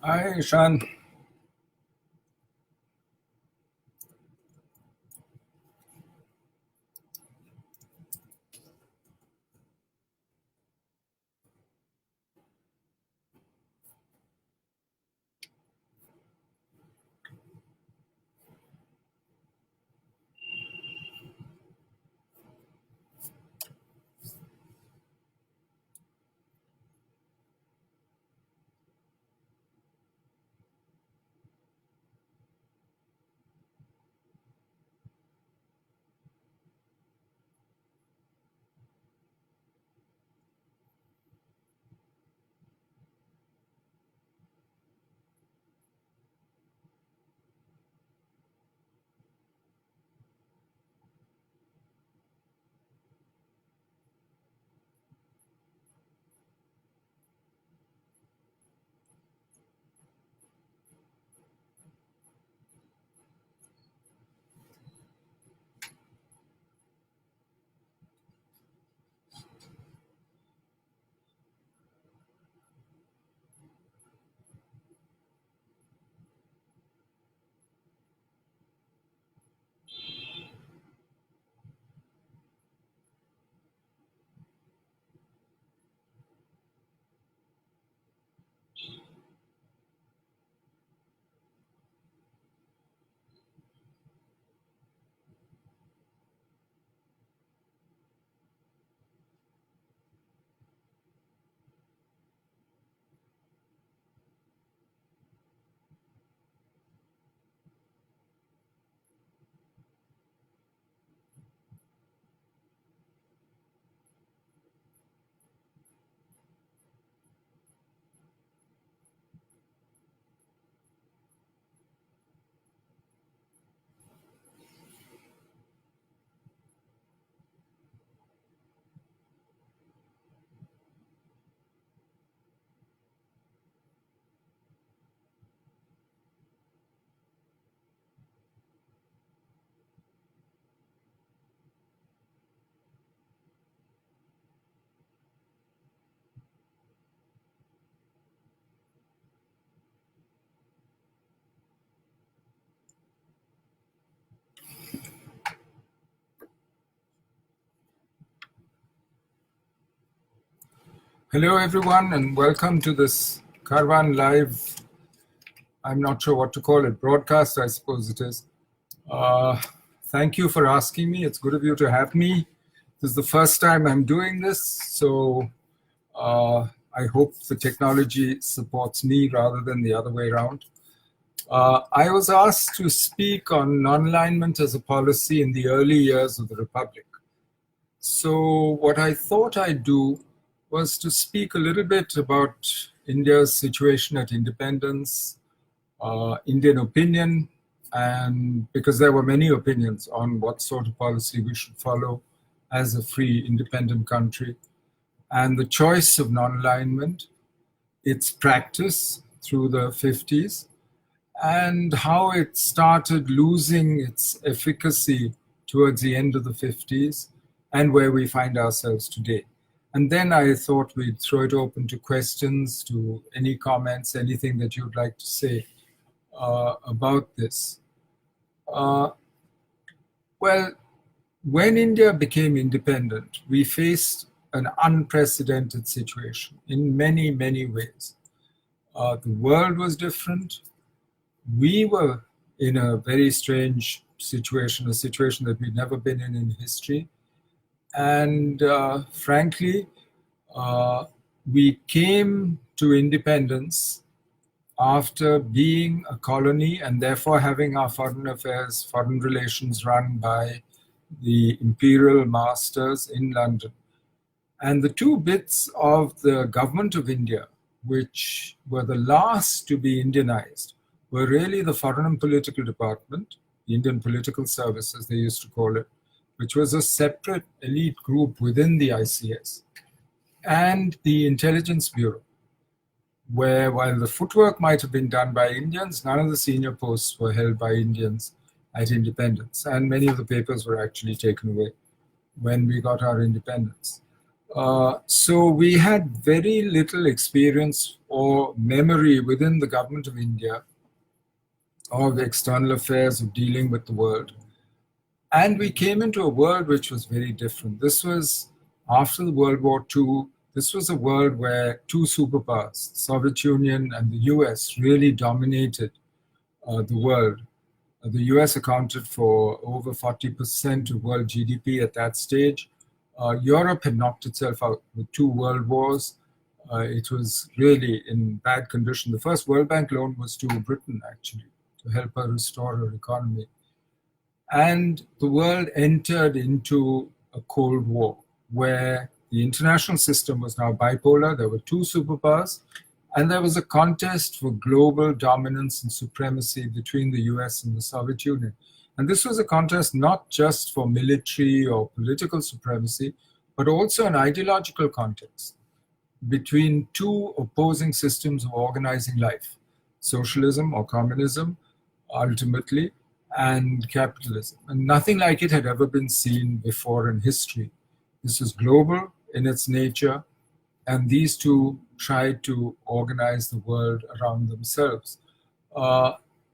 Hi, Ishan. Hello, everyone, and welcome to this Karwaan Live. I'm not sure what to call it, broadcast, I suppose it is. Thank you for asking me. It's good of you to have me. This is the first time I'm doing this, so I hope the technology supports me rather than the other way around. I was asked to speak on non-alignment as a policy in the early years of the Republic. So what I thought I'd do was to speak a little bit about India's situation at independence, Indian opinion, and because there were many opinions on what sort of policy we should follow as a free, independent country, and the choice of non-alignment, its practice through the 50s, and how it started losing its efficacy towards the end of the 50s, and where we find ourselves today. And then I thought we'd throw it open to questions, to any comments, anything that you'd like to say about this. Well, when India became independent, we faced an unprecedented situation in many, many ways. The world was different. We were in a very strange situation, a situation that we'd never been in history. And frankly, we came to independence after being a colony and therefore having our foreign affairs, foreign relations run by the imperial masters in London. And the two bits of the government of India, which were the last to be Indianized, were really the Foreign and Political Department, the Indian Political Service, as they used to call it, which was a separate elite group within the ICS, and the Intelligence Bureau, where while the footwork might have been done by Indians, none of the senior posts were held by Indians at independence, and many of the papers were actually taken away when we got our independence. So we had very little experience or memory within the government of India of external affairs, of dealing with the world. And we came into a world which was very different. This was after the World War II. This was a world where two superpowers, the Soviet Union and the US, really dominated the world. The US accounted for over 40% of world GDP at that stage. Europe had knocked itself out with two world wars. It was really in bad condition. The first World Bank loan was to Britain, actually, to help her restore her economy. And the world entered into a Cold War where the international system was now bipolar. There were two superpowers, and there was a contest for global dominance and supremacy between the US and the Soviet Union. And this was a contest not just for military or political supremacy, but also an ideological context between two opposing systems of organizing life, socialism or communism, ultimately, and capitalism. And nothing like it had ever been seen before in history. This was global in its nature, and these two tried to organize the world around themselves.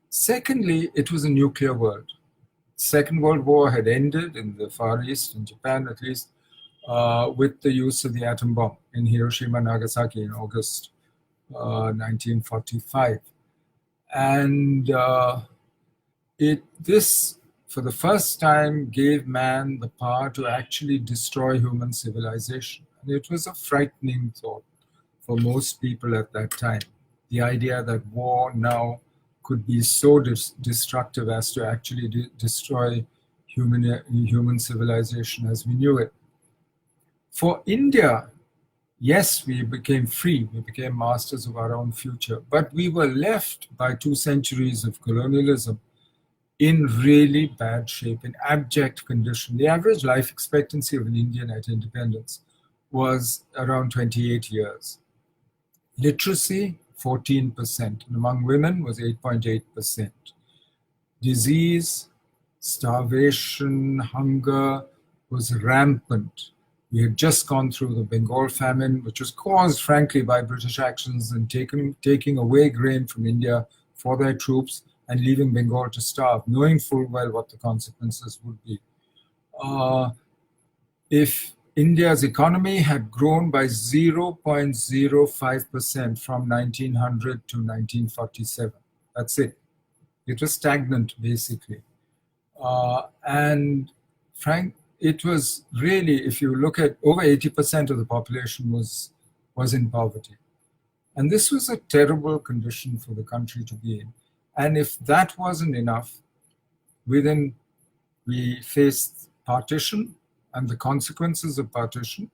Secondly, it was a nuclear world. Second World War had ended in the Far East, in Japan at least, with the use of the atom bomb in Hiroshima and Nagasaki in August 1945. And this, for the first time, gave man the power to actually destroy human civilization. And it was a frightening thought for most people at that time. The idea that war now could be so destructive as to actually destroy human civilization as we knew it. For India, yes, we became free, we became masters of our own future, but we were left by 2 centuries of colonialism in really bad shape, in abject condition. The average life expectancy of an Indian at independence was around 28 years. Literacy, 14%, and among women was 8.8%. Disease, starvation, hunger was rampant. We had just gone through the Bengal famine, which was caused, frankly, by British actions and taking away grain from India for their troops and leaving Bengal to starve, knowing full well what the consequences would be. If India's economy had grown by 0.05% from 1900 to 1947, that's it. It was stagnant, basically. And it was really, if you look at over 80% of the population was in poverty. And this was a terrible condition for the country to be in. And if that wasn't enough, we faced partition and the consequences of partition.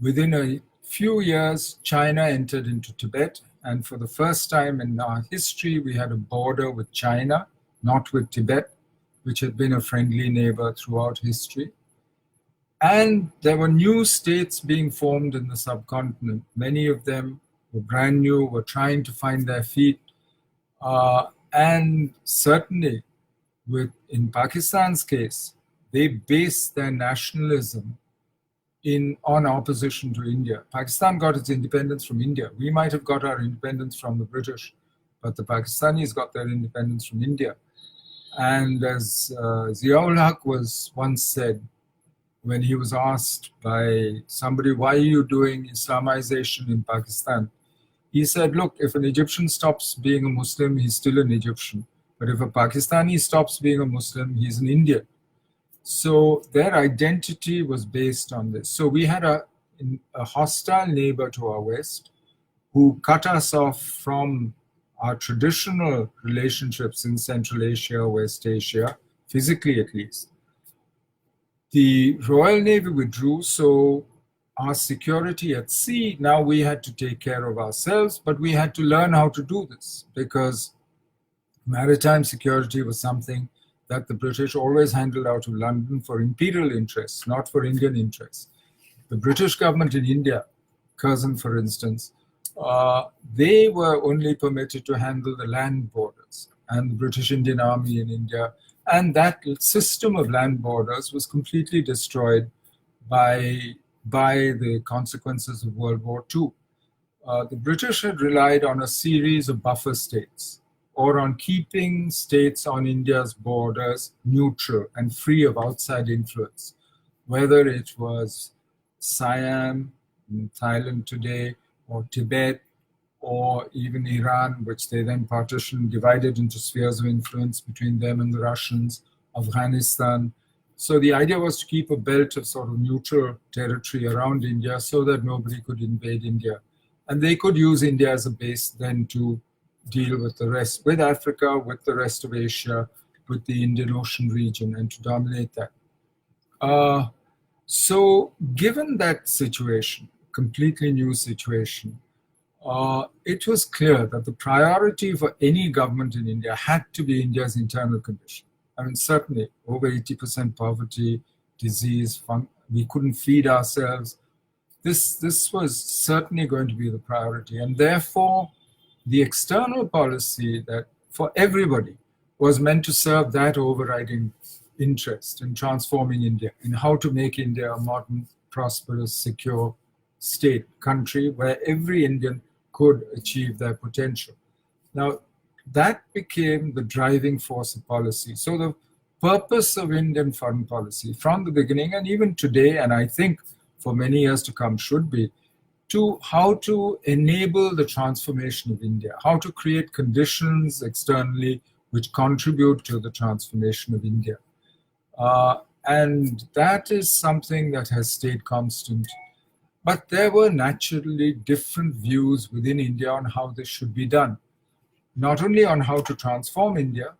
Within a few years, China entered into Tibet. And for the first time in our history, we had a border with China, not with Tibet, which had been a friendly neighbor throughout history. And there were new states being formed in the subcontinent. Many of them were brand new, were trying to find their feet. And certainly, in Pakistan's case, they based their nationalism on opposition to India. Pakistan got its independence from India. We might have got our independence from the British, but the Pakistanis got their independence from India. And as Ziaul Haq was once said, when he was asked by somebody, why are you doing Islamization in Pakistan? He said, look, if an Egyptian stops being a Muslim, he's still an Egyptian. But if a Pakistani stops being a Muslim, he's an Indian. So their identity was based on this. So we had a hostile neighbor to our west who cut us off from our traditional relationships in Central Asia, West Asia, physically at least. The Royal Navy withdrew, so our security at sea, now we had to take care of ourselves, but we had to learn how to do this because maritime security was something that the British always handled out of London for imperial interests, not for Indian interests. The British government in India, Curzon for instance, they were only permitted to handle the land borders and the British Indian Army in India. And that system of land borders was completely destroyed by by the consequences of World War II. The British had relied on a series of buffer states, or on keeping states on India's borders neutral and free of outside influence, whether it was Siam in Thailand today, or Tibet, or even Iran, which they then partitioned, divided into spheres of influence between them and the Russians, Afghanistan. So the idea was to keep a belt of sort of neutral territory around India so that nobody could invade India. And they could use India as a base then to deal with the rest, with Africa, with the rest of Asia, with the Indian Ocean region, and to dominate that. So given that situation, completely new situation, it was clear that the priority for any government in India had to be India's internal condition. I mean, certainly over 80% poverty, disease, we couldn't feed ourselves. This was certainly going to be the priority. And therefore, the external policy that for everybody was meant to serve that overriding interest in transforming India, in how to make India a modern, prosperous, secure state, country where every Indian could achieve their potential. Now, that became the driving force of policy. So the purpose of Indian foreign policy from the beginning, and even today, and I think for many years to come, should be to how to enable the transformation of India, how to create conditions externally which contribute to the transformation of India. And that is something that has stayed constant. But there were naturally different views within India on how this should be done. Not only on how to transform India,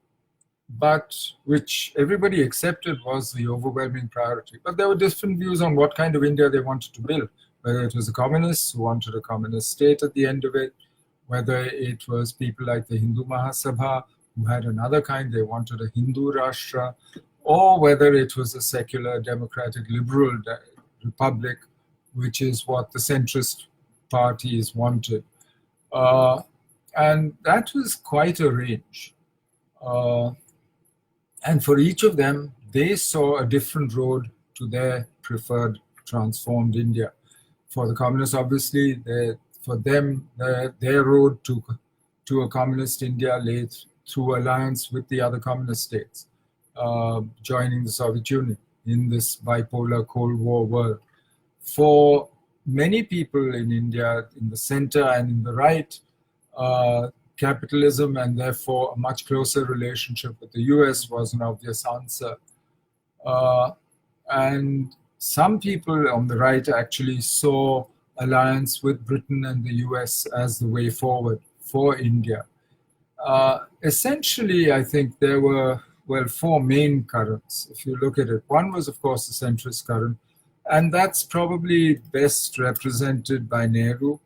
but which everybody accepted was the overwhelming priority. But there were different views on what kind of India they wanted to build, whether it was the communists who wanted a communist state at the end of it, whether it was people like the Hindu Mahasabha who had another kind, they wanted a Hindu Rashtra, or whether it was a secular, democratic, liberal republic, which is what the centrist parties wanted. And that was quite a range. And for each of them, they saw a different road to their preferred transformed India. For the communists, obviously, for them, their road to a communist India lay through alliance with the other communist states, joining the Soviet Union in this bipolar Cold War world. For many people in India, in the center and in the right, capitalism and therefore a much closer relationship with the US was an obvious answer. And some people on the right actually saw alliance with Britain and the US as the way forward for India. Essentially, I think there were, well, four main currents, if you look at it. One was, of course, the centrist current, and that's probably best represented by Nehru,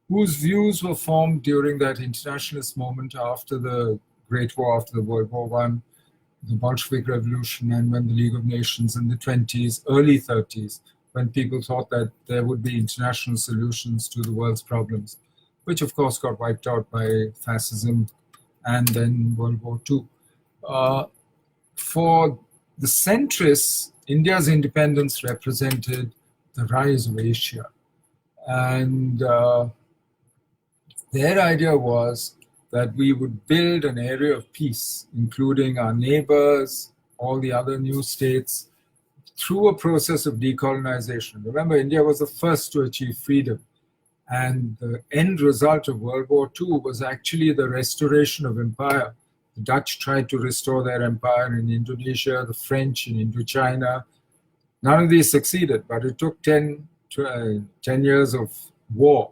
whose views were formed during that internationalist moment after the Great War, after the World War I, the Bolshevik Revolution, and when the League of Nations in the 20s, early 30s, when people thought that there would be international solutions to the world's problems, which of course got wiped out by fascism and then World War II. For the centrists, India's independence represented the rise of Asia. And their idea was that we would build an area of peace, including our neighbors, all the other new states, through a process of decolonization. Remember, India was the first to achieve freedom. And the end result of World War II was actually the restoration of empire. The Dutch tried to restore their empire in Indonesia, the French in Indochina. None of these succeeded, but it took 10 years of war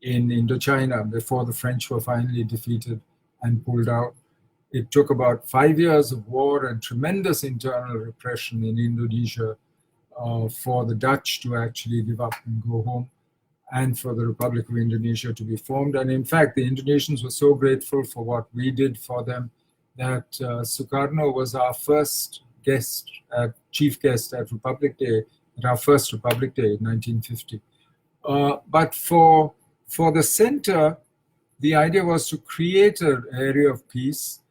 in Indochina before the French were finally defeated and pulled out. It took about 5 years of war and tremendous internal repression in Indonesia for the Dutch to actually give up and go home, and for the Republic of Indonesia to be formed. And in fact, the Indonesians were so grateful for what we did for them that Sukarno was our first guest, chief guest at Republic Day, at our first Republic Day in 1950. But for the center, the idea was to create an area of peace,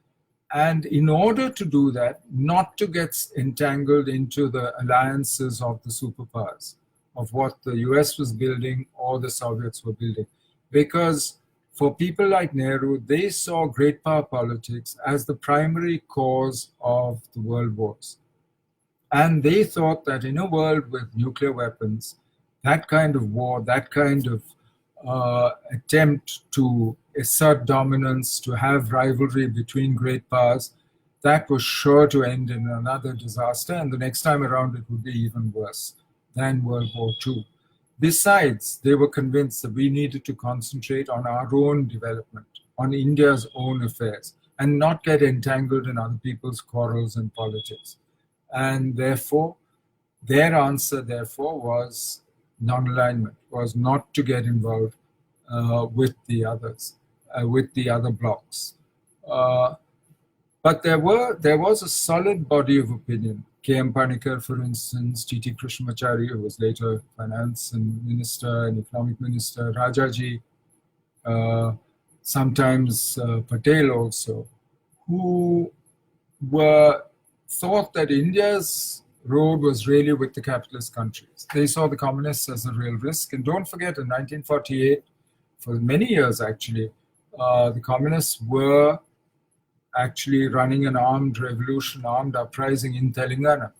and in order to do that, not to get entangled into the alliances of the superpowers. of what the US was building or the Soviets were building. Because for people like Nehru, they saw great power politics as the primary cause of the world wars. And they thought that in a world with nuclear weapons, that kind of war, that kind of attempt to assert dominance, to have rivalry between great powers, that was sure to end in another disaster. And the next time around, it would be even worse than World War II. Besides, they were convinced that we needed to concentrate on our own development, on India's own affairs, and not get entangled in other people's quarrels and politics. And therefore, their answer, therefore, was non-alignment, was not to get involved with the others, with the other blocs. But there was a solid body of opinion. K.M. Panikkar, for instance, T.T. Krishnamachari, who was later finance and minister and economic minister, Rajaji, sometimes Patel also, who thought that India's road was really with the capitalist countries. They saw the communists as a real risk. And don't forget, in 1948, for many years actually, the communists were actually running an armed revolution, armed uprising in Telangana.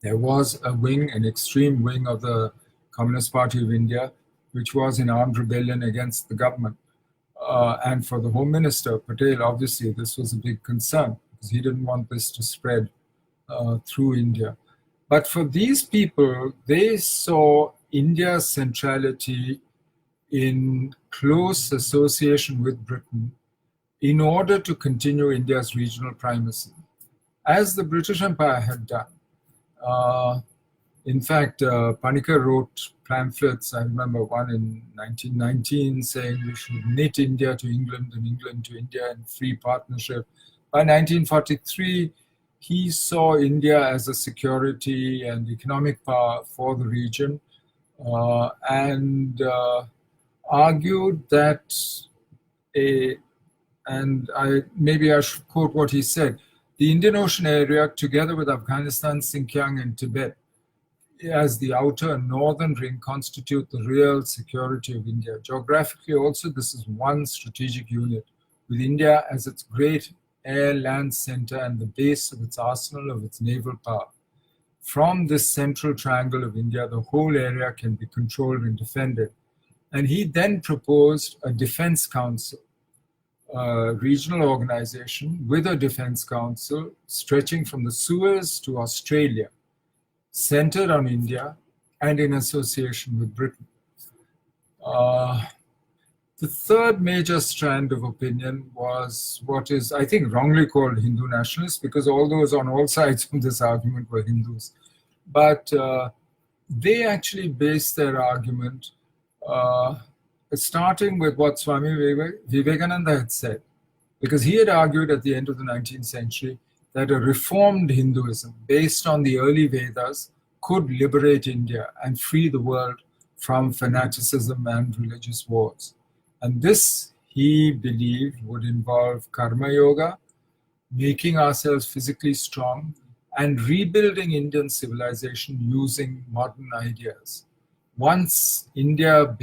There was a wing, an extreme wing of the Communist Party of India, which was in armed rebellion against the government. And for the Home Minister, Patel, obviously, this was a big concern because he didn't want this to spread through India. But for these people, they saw India's centrality in close association with Britain in order to continue India's regional primacy, as the British Empire had done. In fact, Panikkar wrote pamphlets, I remember one in 1919 saying we should knit India to England and England to India in free partnership. By 1943, he saw India as a security and economic power for the region and argued that maybe I should quote what he said, the Indian Ocean area, together with Afghanistan, Xinjiang, and Tibet, as the outer northern ring, constitute the real security of India. Geographically also, this is one strategic unit, with India as its great air-land center and the base of its arsenal of its naval power. From this central triangle of India, the whole area can be controlled and defended. And he then proposed a defense council, regional organization with a defense council stretching from the Suez to Australia, centered on India and in association with Britain. The third major strand of opinion was what is, I think, wrongly called Hindu nationalists, because all those on all sides of this argument were Hindus. But they actually based their argument starting with what Swami Vivekananda had said, because he had argued at the end of the 19th century that a reformed Hinduism based on the early Vedas could liberate India and free the world from fanaticism and religious wars. And this, he believed, would involve karma yoga, making ourselves physically strong, and rebuilding Indian civilization using modern ideas. Once India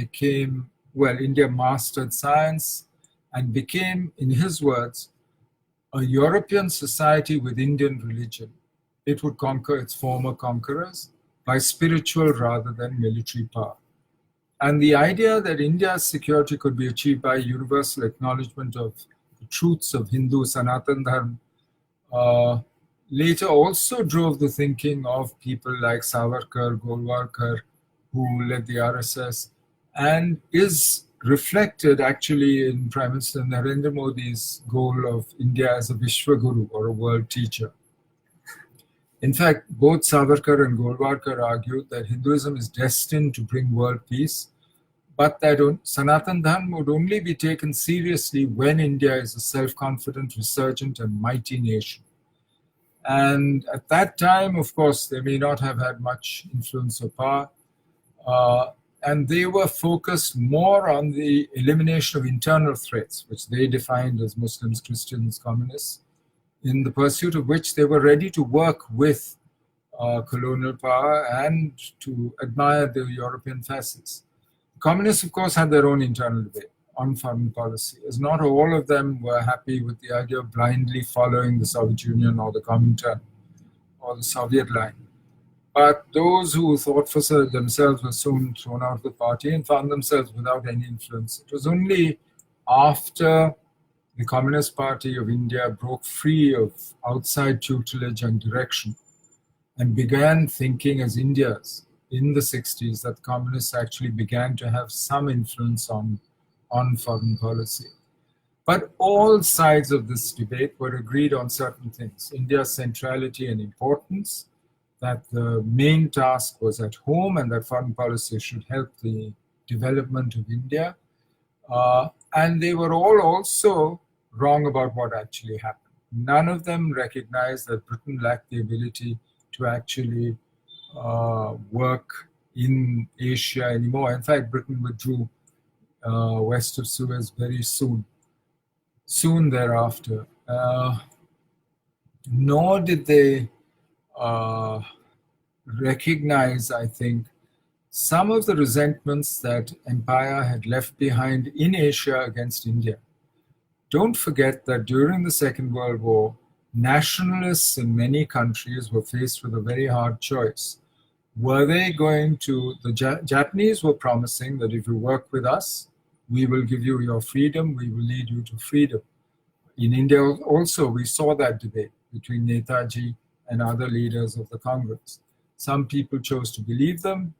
mastered science and became, in his words, a European society with Indian religion, it would conquer its former conquerors by spiritual rather than military power. And the idea that India's security could be achieved by universal acknowledgement of the truths of Hindu Sanatan Dharma later also drove the thinking of people like Savarkar, Golwalkar, who led the RSS, and is reflected actually in Prime Minister Narendra Modi's goal of India as a Vishwaguru, or a world teacher. In fact, both Savarkar and Golwalkar argued that Hinduism is destined to bring world peace, but that Sanatan Dharma would only be taken seriously when India is a self-confident, resurgent, and mighty nation. And at that time, of course, they may not have had much influence or power, and they were focused more on the elimination of internal threats, which they defined as Muslims, Christians, communists, in the pursuit of which they were ready to work with colonial power and to admire the European fascists. The communists, of course, had their own internal debate on foreign policy, as not all of them were happy with the idea of blindly following the Soviet Union or the Comintern or the Soviet line. But those who thought for themselves were soon thrown out of the party and found themselves without any influence. It was only after the Communist Party of India broke free of outside tutelage and direction and began thinking as Indians in the 60s that communists actually began to have some influence on foreign policy. But all sides of this debate were agreed on certain things: India's centrality and importance, that the main task was at home and that foreign policy should help the development of India. And they were all also wrong about what actually happened. None of them recognized that Britain lacked the ability to actually work in Asia anymore. In fact, Britain withdrew west of Suez very soon thereafter. Nor did they recognize, I think, some of the resentments that empire had left behind in Asia against India. Don't forget that during the Second World War, nationalists in many countries were faced with a very hard choice. Were they going to, the Japanese were promising that if you work with us, we will give you your freedom, we will lead you to freedom. In India also, we saw that debate between Netaji and other leaders of the Congress. Some people chose to believe them,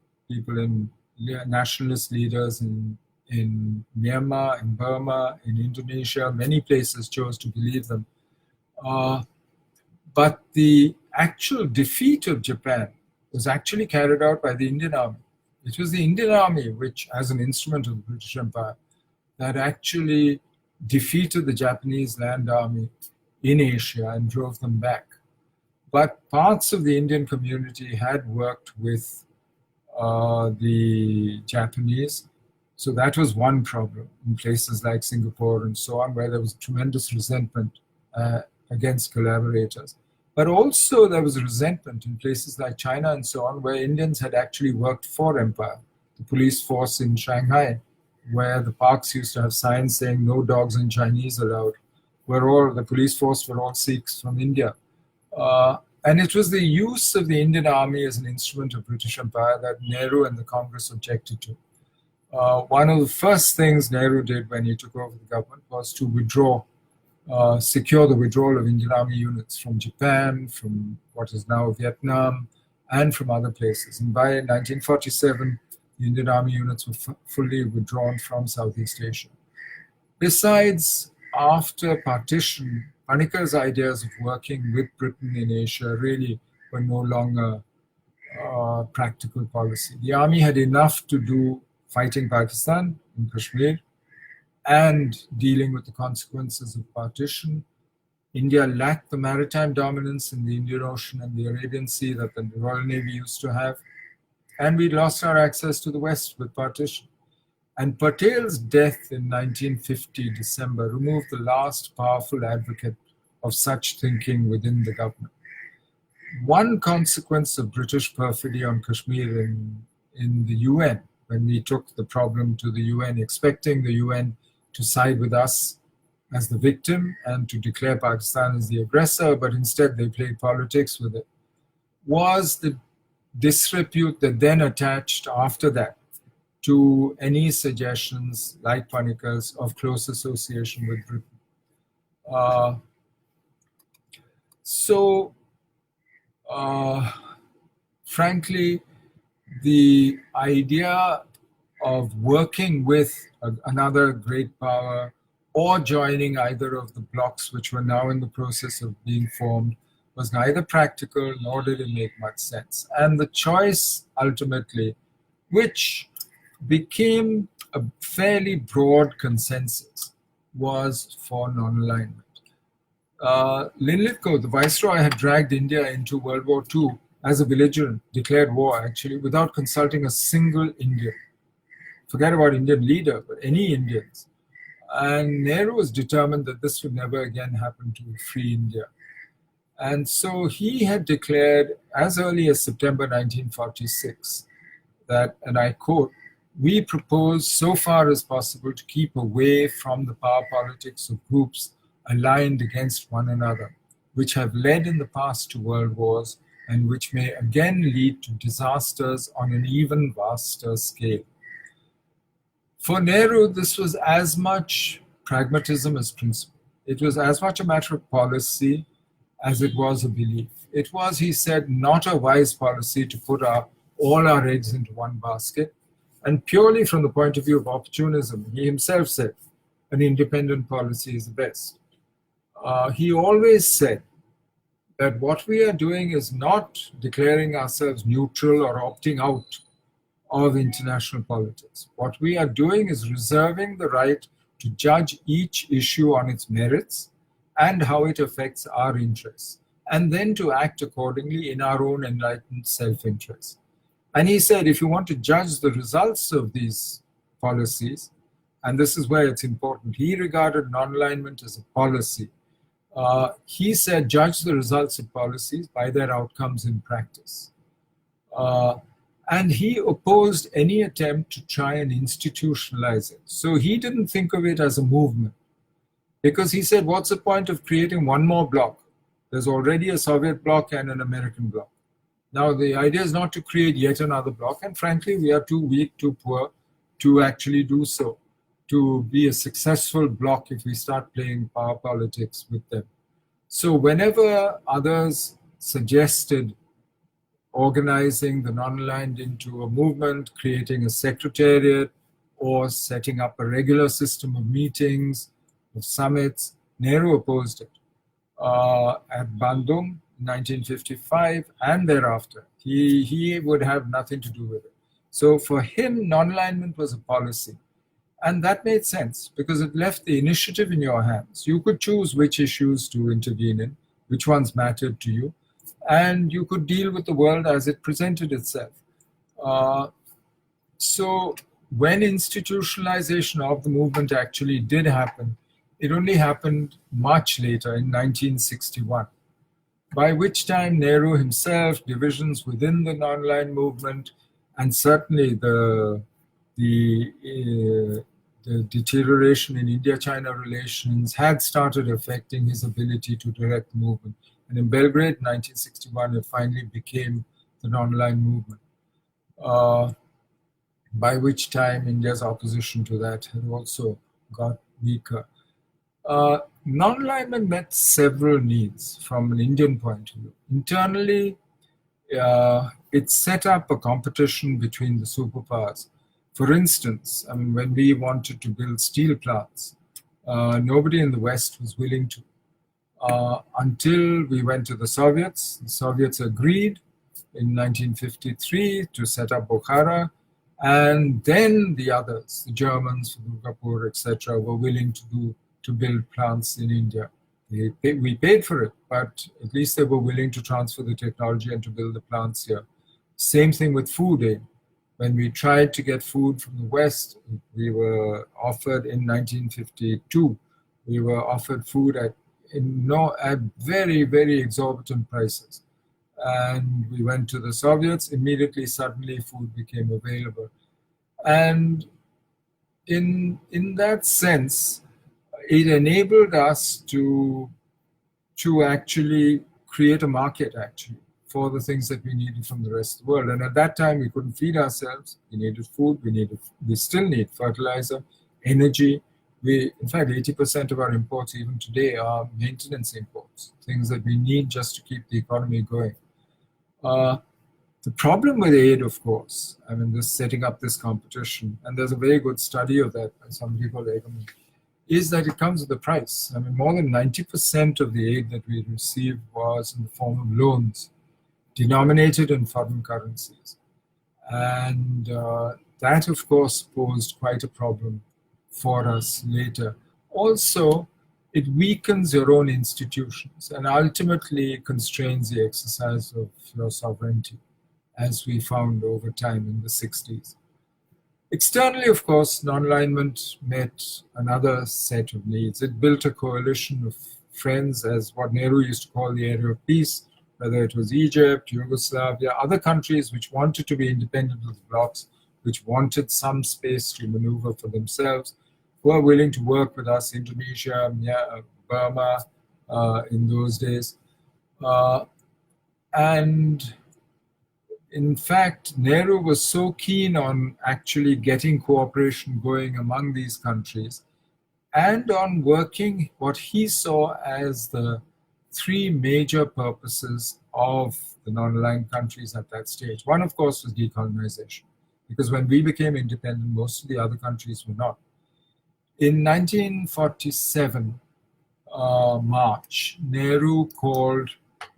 nationalist leaders in Myanmar, in Burma, in Indonesia, many places chose to believe them. But the actual defeat of Japan was actually carried out by the Indian Army. It was the Indian Army which, as an instrument of the British Empire, that actually defeated the Japanese land army in Asia and drove them back. But parts of the Indian community had worked with the Japanese. So that was one problem in places like Singapore and so on, where there was tremendous resentment against collaborators. But also there was resentment in places like China and so on, where Indians had actually worked for empire. The police force in Shanghai, where the parks used to have signs saying no dogs and Chinese allowed, the police force were all Sikhs from India. And it was the use of the Indian Army as an instrument of British Empire that Nehru and the Congress objected to. One of the first things Nehru did when he took over the government was to secure the withdrawal of Indian Army units from Japan, from what is now Vietnam, and from other places. And by 1947, the Indian Army units were fully withdrawn from Southeast Asia. Besides, after partition, Panikkar's ideas of working with Britain in Asia really were no longer practical policy. The army had enough to do fighting Pakistan in Kashmir and dealing with the consequences of partition. India lacked the maritime dominance in the Indian Ocean and the Arabian Sea that the Royal Navy used to have. And we lost our access to the West with partition. And Patel's death in 1950, December, removed the last powerful advocate of such thinking within the government. One consequence of British perfidy on Kashmir in the UN, when we took the problem to the UN, expecting the UN to side with us as the victim and to declare Pakistan as the aggressor, but instead they played politics with it, was the disrepute that then attached after that to any suggestions like Panikkar's of close association with Britain. Frankly, the idea of working with another great power or joining either of the blocs which were now in the process of being formed was neither practical nor did it make much sense. And the choice ultimately, which became a fairly broad consensus, was for non-alignment. Linlithgow, the viceroy, had dragged India into World War II as a belligerent, declared war actually, without consulting a single Indian. Forget about Indian leader, but any Indians. And Nehru was determined that this would never again happen to free India. And so he had declared as early as September 1946 that, and I quote, "We propose so far as possible to keep away from the power politics of groups aligned against one another, which have led in the past to world wars and which may again lead to disasters on an even vaster scale." For Nehru, this was as much pragmatism as principle. It was as much a matter of policy as it was a belief. It was, he said, not a wise policy to put all our eggs into one basket. And purely from the point of view of opportunism, he himself said, an independent policy is the best. He always said that what we are doing is not declaring ourselves neutral or opting out of international politics. What we are doing is reserving the right to judge each issue on its merits and how it affects our interests, and then to act accordingly in our own enlightened self-interest. And he said, if you want to judge the results of these policies, and this is where it's important, he regarded non-alignment as a policy. He said, judge the results of policies by their outcomes in practice. And he opposed any attempt to try and institutionalize it. So he didn't think of it as a movement, because he said, what's the point of creating one more bloc? There's already a Soviet bloc and an American bloc. Now, the idea is not to create yet another bloc, and frankly, we are too weak, too poor to actually do so, to be a successful bloc if we start playing power politics with them. So whenever others suggested organizing the non-aligned into a movement, creating a secretariat, or setting up a regular system of meetings, of summits, Nehru opposed it. At Bandung in 1955 and thereafter, he would have nothing to do with it. So for him, non-alignment was a policy. And that made sense because it left the initiative in your hands. You could choose which issues to intervene in, which ones mattered to you, and you could deal with the world as it presented itself. So when institutionalization of the movement actually did happen, it only happened much later in 1961, by which time Nehru himself, divisions within the non-aligned movement, and certainly the deterioration in India-China relations had started affecting his ability to direct the movement. And in Belgrade, 1961, it finally became the non-aligned movement, by which time India's opposition to that had also got weaker. Non-alignment met several needs from an Indian point of view. Internally, it set up a competition between the superpowers. For instance, I mean, when we wanted to build steel plants, nobody in the West was willing to. Until we went to the Soviets. The Soviets agreed in 1953 to set up Bukhara, and then the others, the Germans, Tughlaqabad, etc., were willing to build plants in India. We paid for it, but at least they were willing to transfer the technology and to build the plants here. Same thing with food aid. When we tried to get food from the West, we were offered in 1952, we were offered food at very, very exorbitant prices. And we went to the Soviets, immediately, suddenly food became available. And in that sense, it enabled us to actually create a market, actually, for the things that we needed from the rest of the world. And at that time, we couldn't feed ourselves. We needed food. We still need fertilizer, energy. In fact, 80% of our imports even today are maintenance imports, things that we need just to keep the economy going. The problem with aid, of course, I mean, this setting up this competition, and there's a very good study of that by somebody called Egerman, is that it comes with a price. I mean, more than 90% of the aid that we received was in the form of loans, denominated in foreign currencies. And that, of course, posed quite a problem for us later. Also, it weakens your own institutions and ultimately constrains the exercise of your sovereignty, as we found over time in the 60s. Externally, of course, non-alignment met another set of needs. It built a coalition of friends as what Nehru used to call the area of peace, whether it was Egypt, Yugoslavia, other countries which wanted to be independent of the blocs, which wanted some space to maneuver for themselves, who are willing to work with us, Indonesia, Burma, in those days. And in fact, Nehru was so keen on actually getting cooperation going among these countries and on working what he saw as the three major purposes of the non-aligned countries at that stage. One, of course, was decolonization, because when we became independent, most of the other countries were not. In 1947, March, Nehru called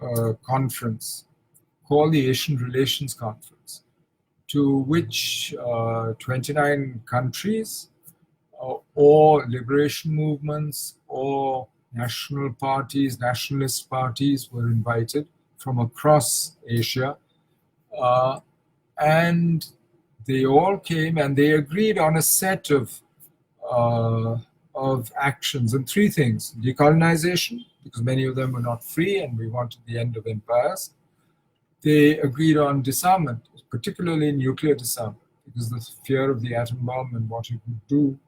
a conference called the Asian Relations Conference, to which 29 countries or liberation movements or national parties, nationalist parties were invited from across Asia. And they all came and they agreed on a set of actions and three things: decolonization, because many of them were not free and we wanted the end of empires. They agreed on disarmament, particularly nuclear disarmament, because the fear of the atom bomb and what it would do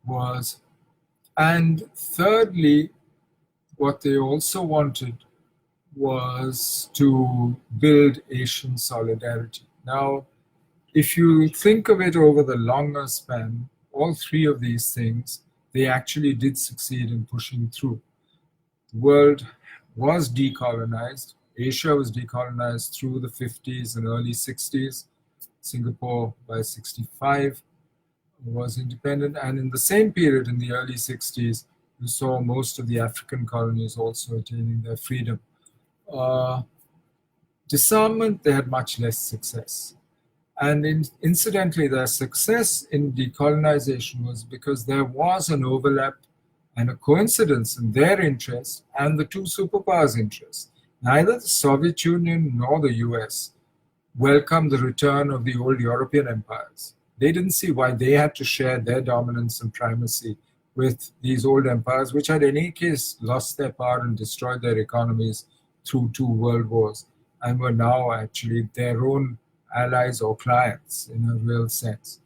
was. And thirdly, what they also wanted was to build Asian solidarity. Now, if you think of it over the longer span, all three of these things, they actually did succeed in pushing through. The world was decolonized. Asia was decolonized through the 50s and early 60s. Singapore by 65 was independent. And in the same period, in the early 60s, you saw most of the African colonies also attaining their freedom. Disarmament, they had much less success. And incidentally, their success in decolonization was because there was an overlap and a coincidence in their interest and the two superpowers' interests. Neither the Soviet Union nor the US welcomed the return of the old European empires. They didn't see why they had to share their dominance and primacy with these old empires, which had in any case lost their power and destroyed their economies through two world wars, and were now actually their own allies or clients in a real sense.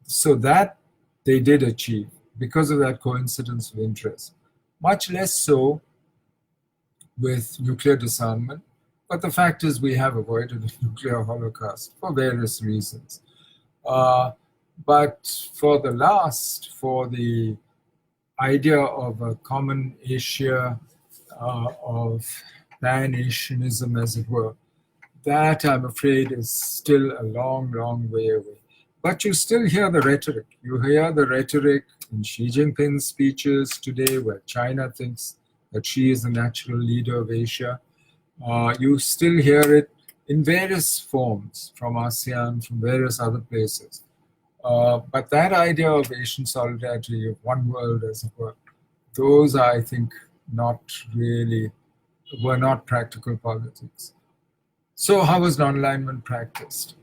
So that they did achieve because of that coincidence of interest. Much less so with nuclear disarmament, but the fact is we have avoided a nuclear holocaust for various reasons. But for the idea of a common Asia, of pan-Asianism, as it were, that, I'm afraid, is still a long, long way away. But you still hear the rhetoric. You hear the rhetoric in Xi Jinping's speeches today, where China thinks that she is the natural leader of Asia. You still hear it in various forms from ASEAN, from various other places. But that idea of Asian solidarity, of one world, as it were, those are, I think, were not practical politics. So how was non-alignment practiced?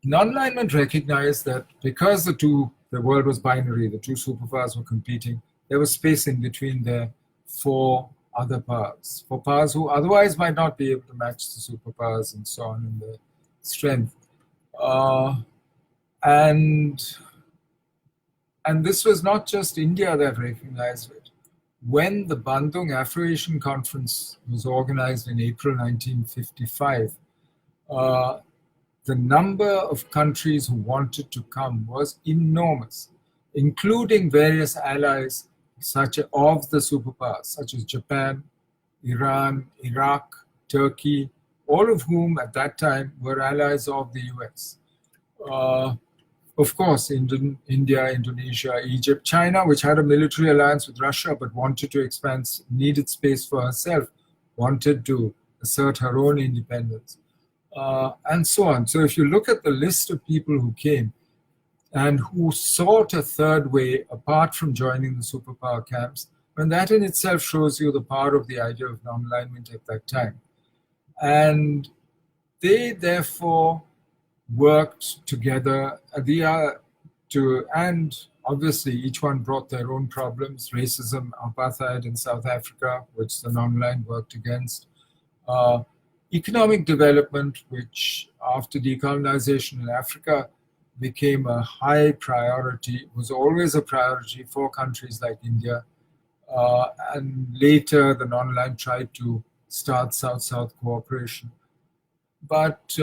Non-alignment recognized that because the world was binary, the two superpowers were competing, there was space in between there for other powers, for powers who otherwise might not be able to match the superpowers and so on in their strength. And this was not just India that recognized it. When the Bandung Afro-Asian Conference was organized in April 1955, the number of countries who wanted to come was enormous, including various allies of the superpowers, such as Japan, Iran, Iraq, Turkey, all of whom at that time were allies of the US. Of course, India, Indonesia, Egypt, China, which had a military alliance with Russia but wanted to expand, needed space for herself, wanted to assert her own independence, and so on. So if you look at the list of people who came and who sought a third way apart from joining the superpower camps, and that in itself shows you the power of the idea of non-alignment at that time. And they therefore worked together and Obviously, each one brought their own problems: racism, apartheid in South Africa, which the non-aligned worked against, uh, economic development, which after decolonization in Africa became a high priority, was always a priority for countries like India. And later, the non-aligned tried to start South-South cooperation. But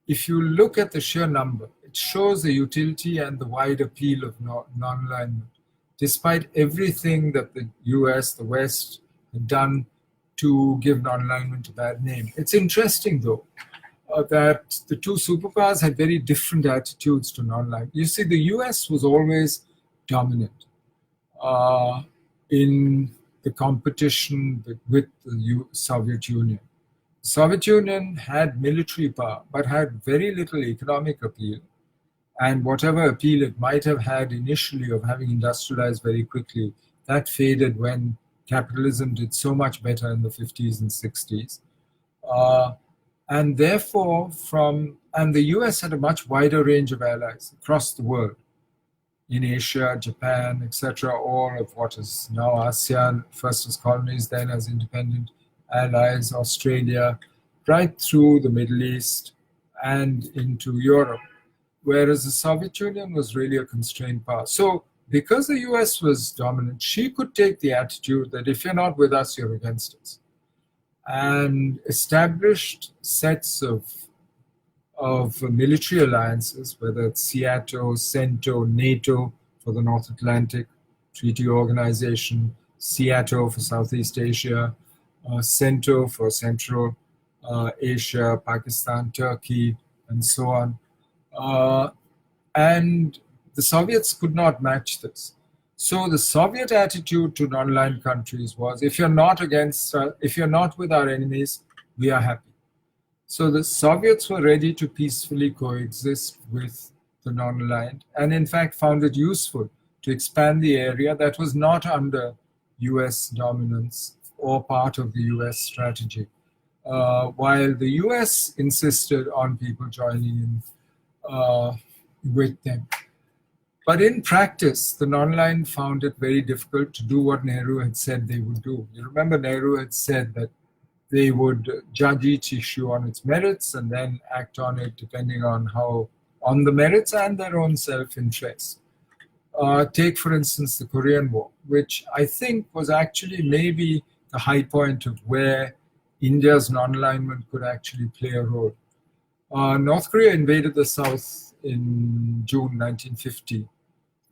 if you look at the sheer number, it shows the utility and the wide appeal of non-alignment, despite everything that the US, the West, had done to give non-alignment a bad name. It's interesting, though, that the two superpowers had very different attitudes to non-alignment. You see, the US was always dominant in the competition with the Soviet Union. The Soviet Union had military power, but had very little economic appeal. And whatever appeal it might have had initially of having industrialized very quickly, that faded when capitalism did so much better in the 50s and 60s. And therefore, and the US had a much wider range of allies across the world, in Asia, Japan, etc., all of what is now ASEAN, first as colonies, then as independent allies, Australia, right through the Middle East and into Europe, whereas the Soviet Union was really a constrained power. So because the US was dominant, she could take the attitude that if you're not with us, you're against us, and established sets of military alliances, whether it's SEATO, CENTO, NATO for the North Atlantic Treaty Organization, SEATO for Southeast Asia, CENTO for Central Asia, Pakistan, Turkey, and so on. And the Soviets could not match this. So the Soviet attitude to non-aligned countries was, if you're not if you're not with our enemies, we are happy. So the Soviets were ready to peacefully coexist with the non-aligned, and in fact found it useful to expand the area that was not under US dominance or part of the US strategy, while the US insisted on people joining in with them. But in practice, the non-aligned found it very difficult to do what Nehru had said they would do. You remember Nehru had said that they would judge each issue on its merits and then act on it depending on the merits and their own self-interest. Take, for instance, the Korean War, which I think was actually maybe the high point of where India's non-alignment could actually play a role. North Korea invaded the South in June 1950,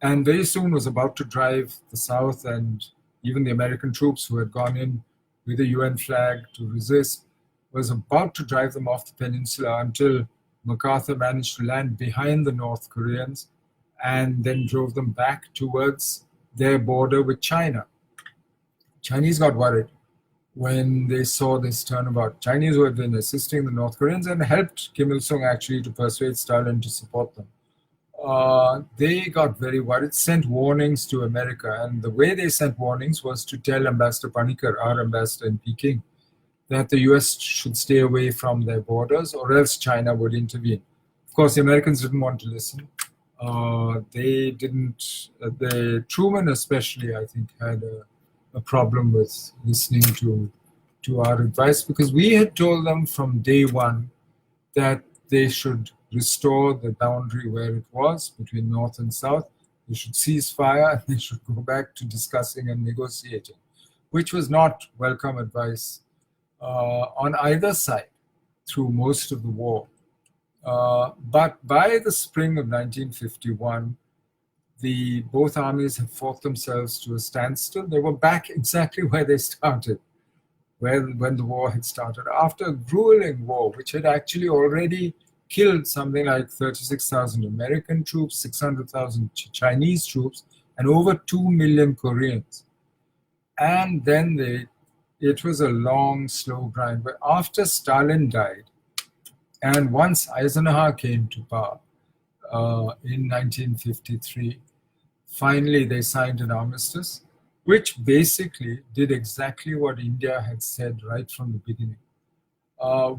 and very soon was about to drive the South and even the American troops who had gone in with a UN flag to resist, was about to drive them off the peninsula until MacArthur managed to land behind the North Koreans and then drove them back towards their border with China. Chinese got worried when they saw this turnabout. Chinese who had been assisting the North Koreans and helped Kim Il-sung actually to persuade Stalin to support them. They got very worried, sent warnings to America. And the way they sent warnings was to tell Ambassador Panikkar, our ambassador in Peking, that the US should stay away from their borders or else China would intervene. Of course, the Americans didn't want to listen. They didn't, Truman especially, I think, had a problem with listening to our advice, because we had told them from day one that they should restore the boundary where it was between North and South. They should cease fire and they should go back to discussing and negotiating, which was not welcome advice on either side through most of the war. But by the spring of 1951, both armies had fought themselves to a standstill. They were back exactly where they started, when the war had started, after a grueling war, which had actually already killed something like 36,000 American troops, 600,000 Chinese troops, and over 2 million Koreans. And then it was a long, slow grind. But after Stalin died, and once Eisenhower came to power in 1953, finally they signed an armistice, which basically did exactly what India had said right from the beginning.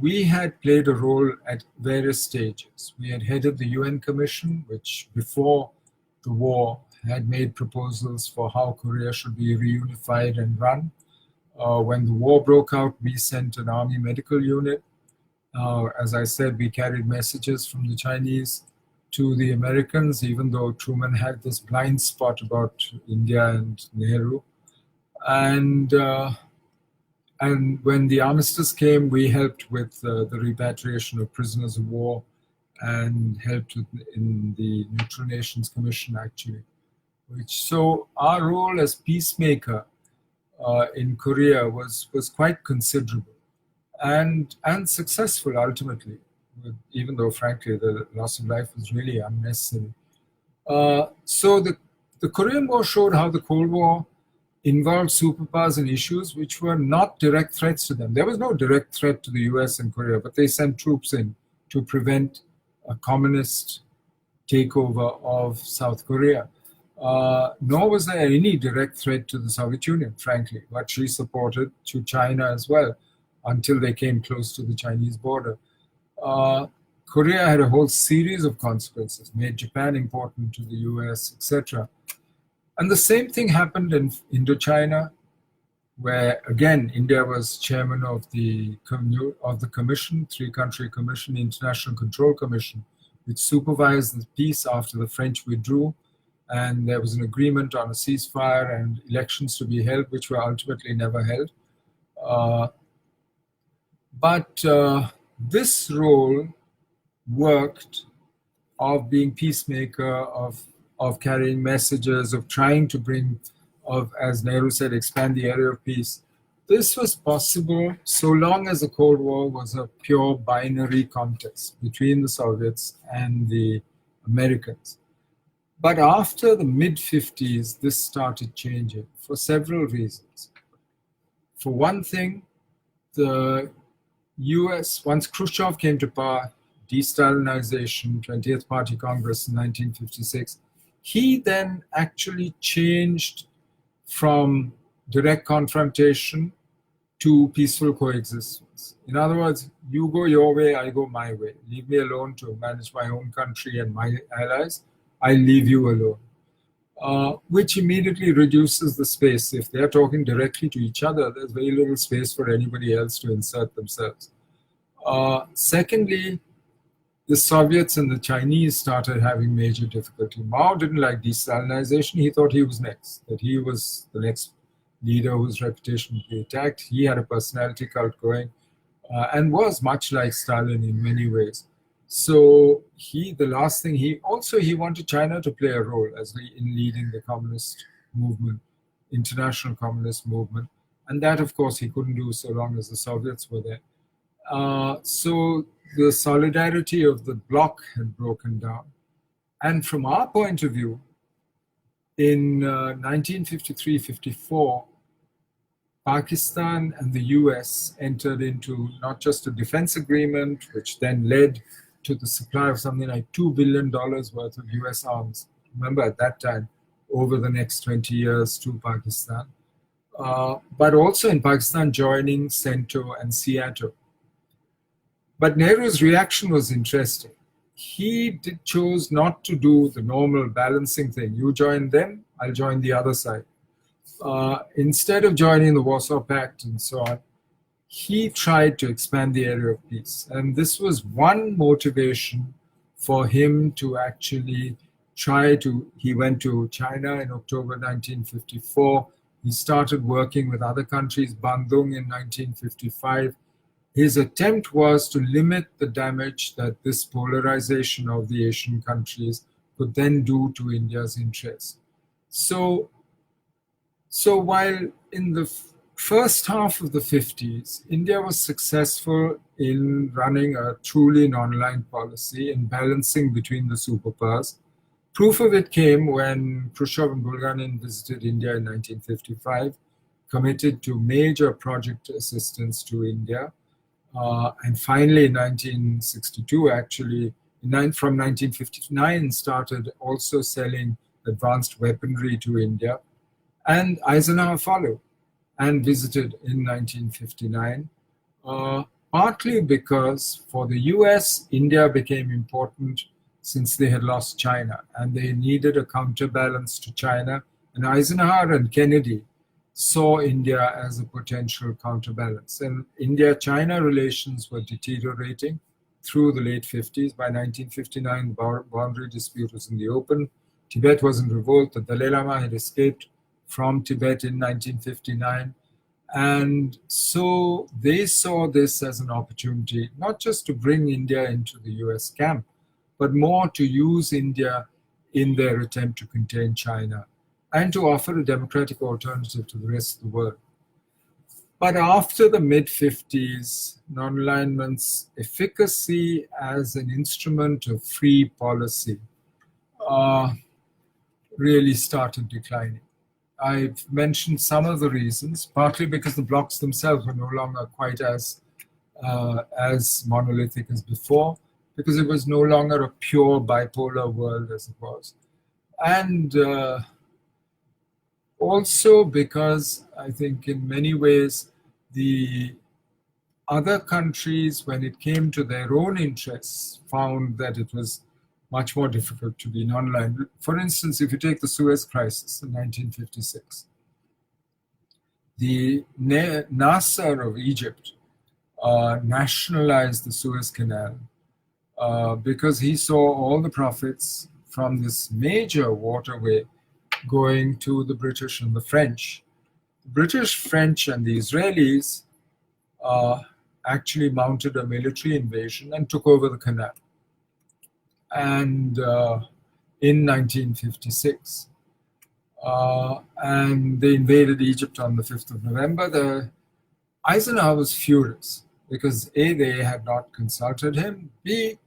We had played a role at various stages. We had headed the UN Commission, which before the war, had made proposals for how Korea should be reunified and run. When the war broke out, we sent an army medical unit. As I said, we carried messages from the Chinese to the Americans, even though Truman had this blind spot about India and Nehru. And when the armistice came, we helped with the repatriation of prisoners of war and helped in the Neutral Nations Commission, actually. So our role as peacemaker in Korea was quite considerable and successful ultimately, even though, frankly, the loss of life was really unnecessary. So the Korean War showed how the Cold War involved superpowers in issues which were not direct threats to them. There was no direct threat to the US and Korea, but they sent troops in to prevent a communist takeover of South Korea. Nor was there any direct threat to the Soviet Union, frankly, but she supported to China as well until they came close to the Chinese border. Korea had a whole series of consequences, made Japan important to the US, etc. And the same thing happened in Indochina, where, again, India was chairman of the commission, three-country commission, International Control Commission, which supervised the peace after the French withdrew. And there was an agreement on a ceasefire and elections to be held, which were ultimately never held. But this role worked of being peacemaker, of carrying messages, of trying to bring, as Nehru said, expand the area of peace. This was possible so long as the Cold War was a pure binary contest between the Soviets and the Americans. But after the mid-50s, this started changing for several reasons. For one thing, the US, once Khrushchev came to power, de-Stalinization, 20th Party Congress in 1956, he then actually changed from direct confrontation to peaceful coexistence. In other words, you go your way, I go my way. Leave me alone to manage my own country and my allies. I leave you alone, which immediately reduces the space. If they're talking directly to each other, there's very little space for anybody else to insert themselves. Secondly, the Soviets and the Chinese started having major difficulty. Mao didn't like de-Stalinization. He thought he was next, that he was the next leader whose reputation would be attacked. He had a personality cult going and was much like Stalin in many ways. So the last thing, he wanted China to play a role in leading the communist movement, international communist movement. And that, of course, he couldn't do so long as the Soviets were there. So the solidarity of the bloc had broken down. And from our point of view, in 1953-54, Pakistan and the US entered into not just a defense agreement, which then led to the supply of something like $2 billion worth of US arms. Remember, at that time, over the next 20 years to Pakistan. But also in Pakistan joining CENTO and SEATO. But Nehru's reaction was interesting. He chose not to do the normal balancing thing. You join them, I'll join the other side. Instead of joining the Warsaw Pact and so on, he tried to expand the area of peace. And this was one motivation for him to actually he went to China in October 1954. He started working with other countries, Bandung in 1955. His attempt was to limit the damage that this polarization of the Asian countries could then do to India's interests. So while in the first half of the 50s, India was successful in running a truly non-aligned policy in balancing between the superpowers. Proof of it came when Khrushchev and Bulganin visited India in 1955, committed to major project assistance to India. And finally, in 1962, actually, from 1959, started also selling advanced weaponry to India. And Eisenhower followed and visited in 1959, partly because for the US, India became important since they had lost China, and they needed a counterbalance to China. And Eisenhower and Kennedy saw India as a potential counterbalance. And India-China relations were deteriorating through the late 50s. By 1959, the boundary dispute was in the open. Tibet was in revolt. The Dalai Lama had escaped from Tibet in 1959. And so they saw this as an opportunity, not just to bring India into the US camp, but more to use India in their attempt to contain China and to offer a democratic alternative to the rest of the world. But after the mid-50s, non-alignment's efficacy as an instrument of free policy really started declining. I've mentioned some of the reasons, partly because the blocs themselves were no longer quite as monolithic as before, because it was no longer a pure bipolar world as it was. And also because I think in many ways the other countries, when it came to their own interests, found that it was much more difficult to be non-aligned. For instance, if you take the Suez Crisis in 1956, the Nasser of Egypt nationalized the Suez Canal because he saw all the profits from this major waterway going to the British and the French. The British, French, and the Israelis actually mounted a military invasion and took over the canal. And in 1956, and they invaded Egypt on the 5th of November. Eisenhower was furious because A, they had not consulted him. B,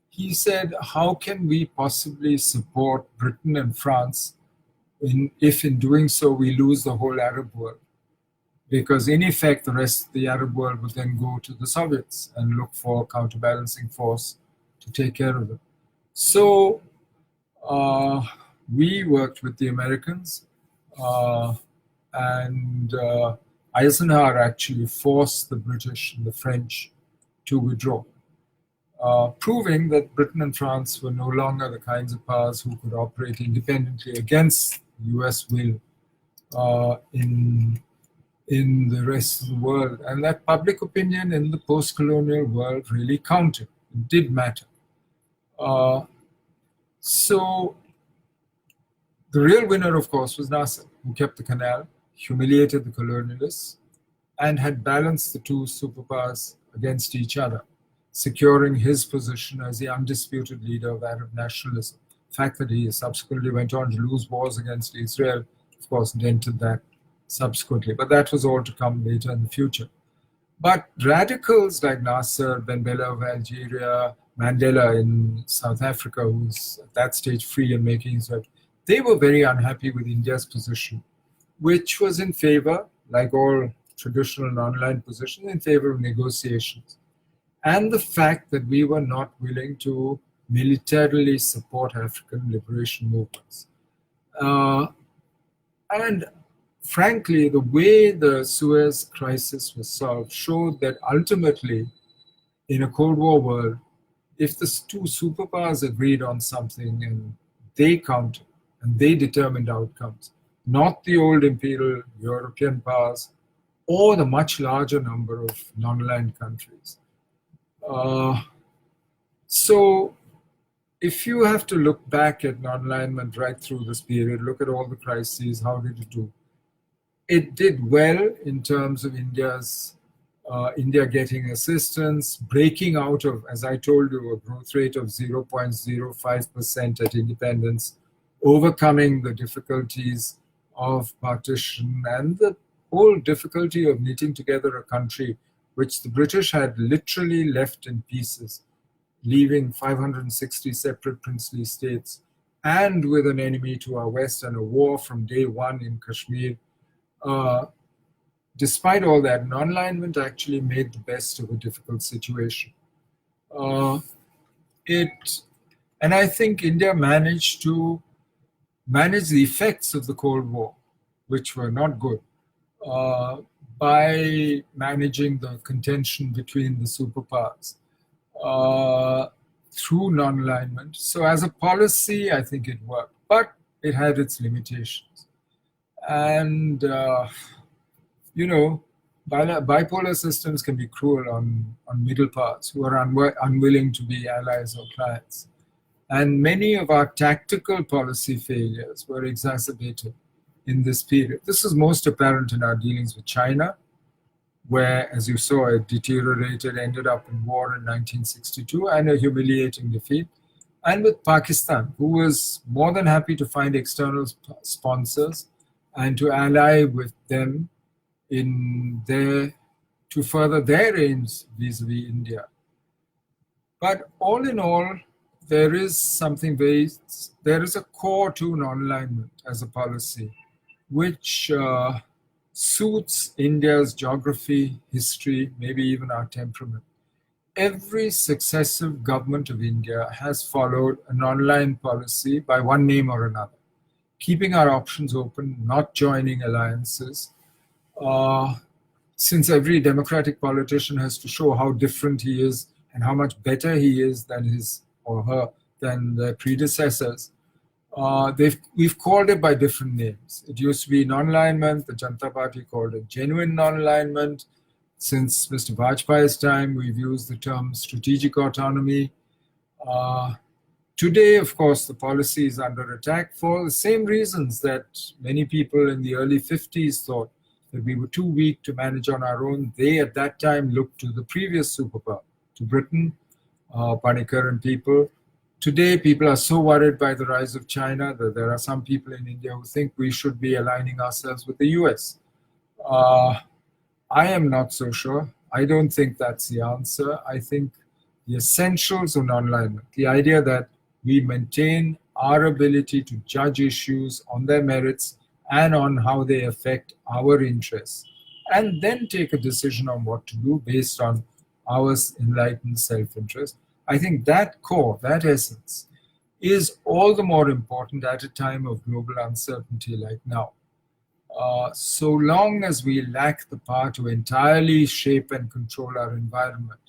he said, how can we possibly support Britain and France if in doing so we lose the whole Arab world? Because in effect, the rest of the Arab world would then go to the Soviets and look for a counterbalancing force to take care of them. So we worked with the Americans, and Eisenhower actually forced the British and the French to withdraw, proving that Britain and France were no longer the kinds of powers who could operate independently against US will in the rest of the world. And that public opinion in the post-colonial world really counted. It did matter. So the real winner, of course, was Nasser, who kept the canal, humiliated the colonialists, and had balanced the two superpowers against each other, securing his position as the undisputed leader of Arab nationalism. The fact that he subsequently went on to lose wars against Israel, of course, dented that subsequently. But that was all to come later in the future. But radicals like Nasser, Ben Bella of Algeria, Mandela in South Africa, who was at that stage free and making his way, they were very unhappy with India's position, which was in favor, like all traditional non-aligned positions, in favor of negotiations. And the fact that we were not willing to militarily support African liberation movements. And frankly, the way the Suez crisis was solved showed that ultimately, in a Cold War world, if the two superpowers agreed on something and they counted and they determined outcomes, not the old imperial European powers or the much larger number of non-aligned countries. So if you have to look back at non-alignment right through this period, look at all the crises, how did it do? It did well in terms of India getting assistance, breaking out of, as I told you, a growth rate of 0.05% at independence, overcoming the difficulties of partition and the whole difficulty of knitting together a country which the British had literally left in pieces, leaving 560 separate princely states, and with an enemy to our west and a war from day one in Kashmir. Despite all that, non-alignment actually made the best of a difficult situation. And I think India managed to manage the effects of the Cold War, which were not good, by managing the contention between the superpowers. through non-alignment. So as a policy, I think it worked, but it had its limitations. And, bipolar systems can be cruel on middle parts who are unwilling to be allies or clients. And many of our tactical policy failures were exacerbated in this period. This is most apparent in our dealings with China, where, as you saw, it deteriorated, ended up in war in 1962 and a humiliating defeat. And with Pakistan, who was more than happy to find external sponsors and to ally with them to further their aims vis-a-vis India. But all in all, there is a core to non-alignment as a policy, which suits India's geography, history, maybe even our temperament. Every successive government of India has followed a non-aligned policy by one name or another, keeping our options open, not joining alliances. Since every democratic politician has to show how different he is and how much better he is than his or her than their predecessors, we've called it by different names. It used to be non-alignment. The Janata Party called it genuine non-alignment. Since Mr. Vajpayee's time, we've used the term strategic autonomy. Today, of course, the policy is under attack for the same reasons that many people in the early 50s thought that we were too weak to manage on our own. They, at that time, looked to the previous superpower, to Britain, Panikkar and people. Today, people are so worried by the rise of China that there are some people in India who think we should be aligning ourselves with the US. I am not so sure. I don't think that's the answer. I think the essentials of non-alignment, the idea that we maintain our ability to judge issues on their merits and on how they affect our interests, and then take a decision on what to do based on our enlightened self-interest. I think that core, that essence, is all the more important at a time of global uncertainty like now. So long as we lack the power to entirely shape and control our environment,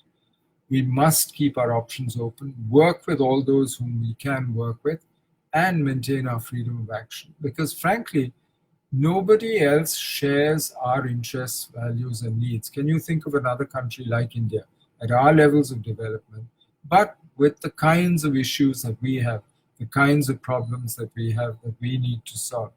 we must keep our options open, work with all those whom we can work with, and maintain our freedom of action. Because frankly, nobody else shares our interests, values, and needs. Can you think of another country like India at our levels of development, but with the kinds of issues that we have, the kinds of problems that we have that we need to solve?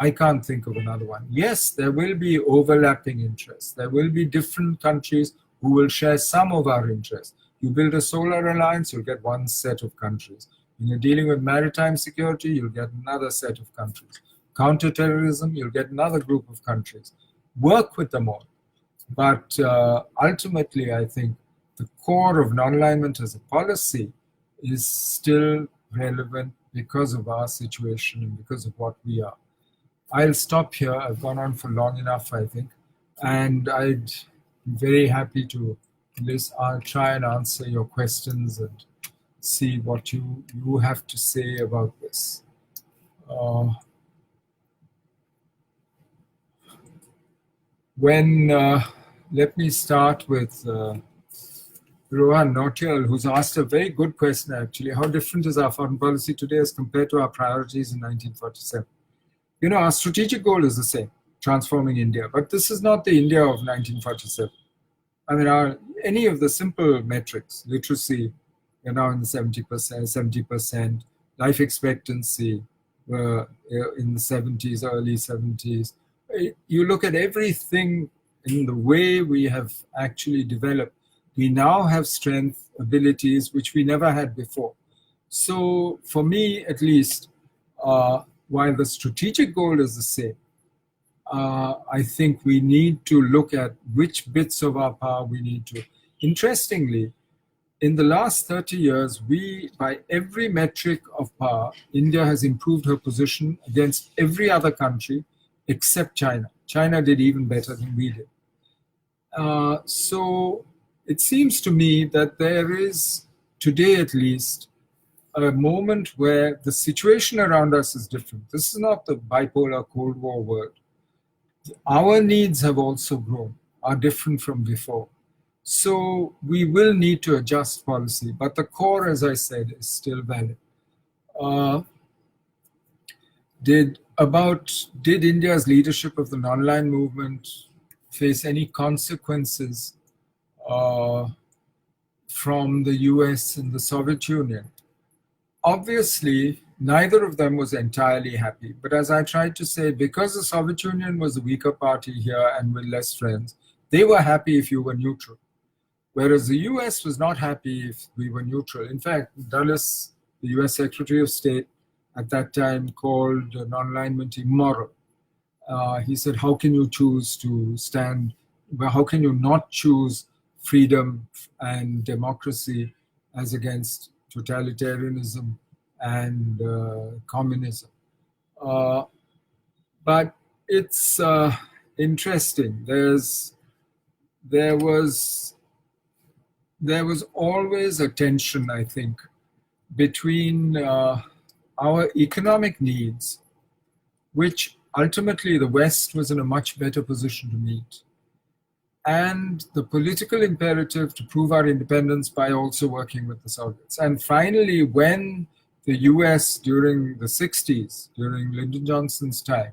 I can't think of another one. Yes, there will be overlapping interests. There will be different countries who will share some of our interests. You build a solar alliance, you'll get one set of countries. When you're dealing with maritime security, you'll get another set of countries. Counterterrorism, you'll get another group of countries. Work with them all. But ultimately, I think the core of non-alignment as a policy is still relevant because of our situation and because of what we are. I'll stop here. I've gone on for long enough, I think. And I'd be very happy to I'll try and answer your questions and see what you have to say about this. Let me start with Rohan Notial, who's asked a very good question, actually. How different is our foreign policy today as compared to our priorities in 1947? Our strategic goal is the same, transforming India. But this is not the India of 1947. I mean, any of the simple metrics, literacy, you're now in the 70%, life expectancy in the 70s, early 70s. You look at everything in the way we have actually developed. We now have strength, abilities, which we never had before. So for me, at least, while the strategic goal is the same, I think we need to look at which bits of our power we need to. Interestingly, in the last 30 years, by every metric of power, India has improved her position against every other country except China. China did even better than we did. So it seems to me that there is, today at least, a moment where the situation around us is different. This is not the bipolar Cold War world. Our needs have also grown, are different from before. So we will need to adjust policy, but the core, as I said, is still valid. Did India's leadership of the non-aligned movement face any consequences from the US and the Soviet Union? Obviously, neither of them was entirely happy. But as I tried to say, because the Soviet Union was the weaker party here and with less friends, they were happy if you were neutral. Whereas the US was not happy if we were neutral. In fact, Dulles, the US Secretary of State at that time, called non-alignment immoral. He said, how can you choose to stand, well, how can you not choose freedom and democracy as against totalitarianism and communism? But it's interesting. There was always a tension, I think, between our economic needs, which ultimately the West was in a much better position to meet, and the political imperative to prove our independence by also working with the Soviets. And finally, when the US during the 60s, during Lyndon Johnson's time,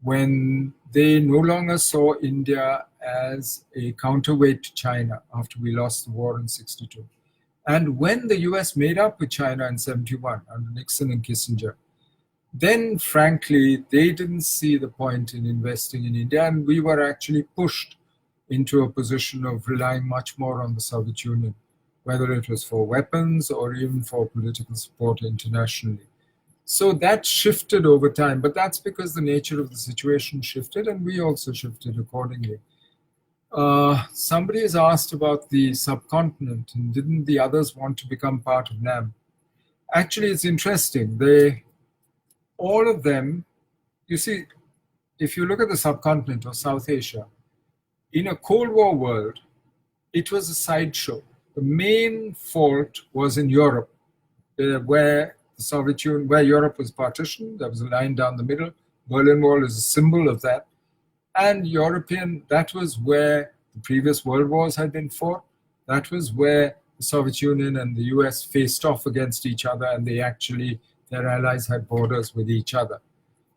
when they no longer saw India as a counterweight to China after we lost the war in 62, and when the US made up with China in 71 under Nixon and Kissinger, then frankly, they didn't see the point in investing in India, and we were actually pushed into a position of relying much more on the Soviet Union, whether it was for weapons or even for political support internationally. So that shifted over time, but that's because the nature of the situation shifted, and we also shifted accordingly. Somebody has asked about the subcontinent, and didn't the others want to become part of NAM? Actually, it's interesting. All of them, you see, if you look at the subcontinent or South Asia, in a Cold War world, it was a sideshow. The main fault was in Europe, where the Soviet Union, where Europe was partitioned. There was a line down the middle. Berlin Wall is a symbol of that. And that was where the previous world wars had been fought. That was where the Soviet Union and the US faced off against each other, and their allies had borders with each other.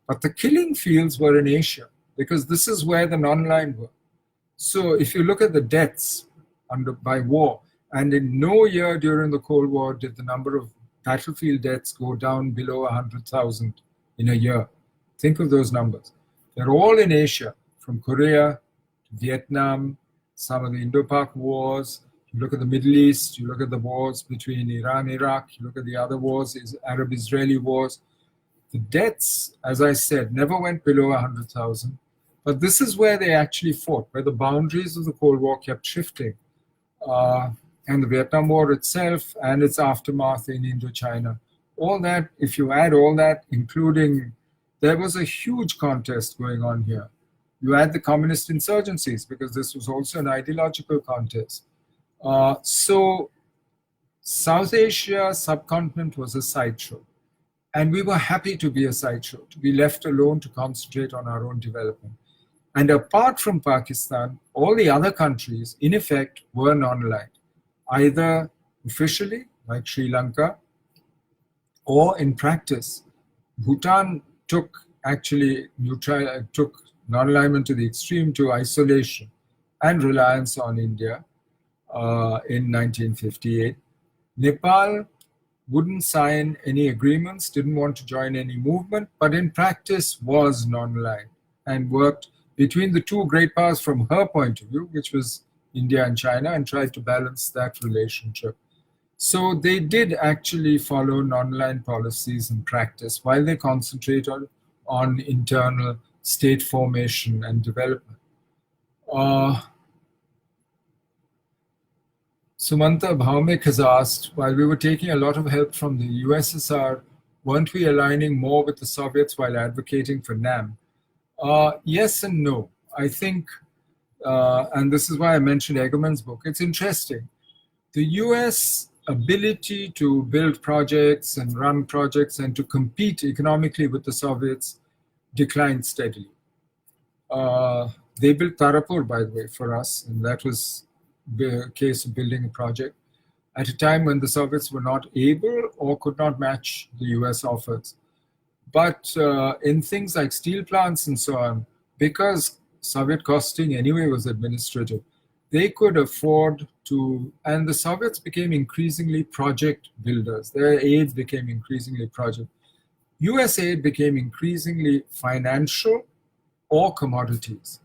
But the killing fields were in Asia, because this is where the non-aligned were. So if you look at the deaths by war, and in no year during the Cold War did the number of battlefield deaths go down below 100,000 in a year. Think of those numbers. They're all in Asia, from Korea to Vietnam, some of the Indo-Pak wars. You look at the Middle East, you look at the wars between Iran, Iraq, you look at the other wars, Arab-Israeli wars. The deaths, as I said, never went below 100,000. But this is where they actually fought, where the boundaries of the Cold War kept shifting. And the Vietnam War itself and its aftermath in Indochina. All that, if you add all that, including, there was a huge contest going on here. You add the communist insurgencies, because this was also an ideological contest. So South Asia subcontinent was a sideshow. And we were happy to be a sideshow, to be left alone to concentrate on our own development. And apart from Pakistan, all the other countries, in effect, were non-aligned, either officially, like Sri Lanka, or in practice. Bhutan took non-alignment to the extreme, to isolation and reliance on India in 1958. Nepal wouldn't sign any agreements, didn't want to join any movement, but in practice was non-aligned and worked between the two great powers from her point of view, which was India and China, and tried to balance that relationship. So they did actually follow non-aligned policies in practice while they concentrated on internal state formation and development. Sumanta Bhaumik has asked, while we were taking a lot of help from the USSR, weren't we aligning more with the Soviets while advocating for NAM? Yes and no. I think, and this is why I mentioned Egerman's book, it's interesting. The US ability to build projects and run projects and to compete economically with the Soviets declined steadily. They built Tarapur, by the way, for us, and that was case of building a project at a time when the Soviets were not able or could not match the US offers. But in things like steel plants and so on, because Soviet costing anyway was administrative, they could afford to, and the Soviets became increasingly project builders. Their aid became increasingly project. US aid became increasingly financial or commodities.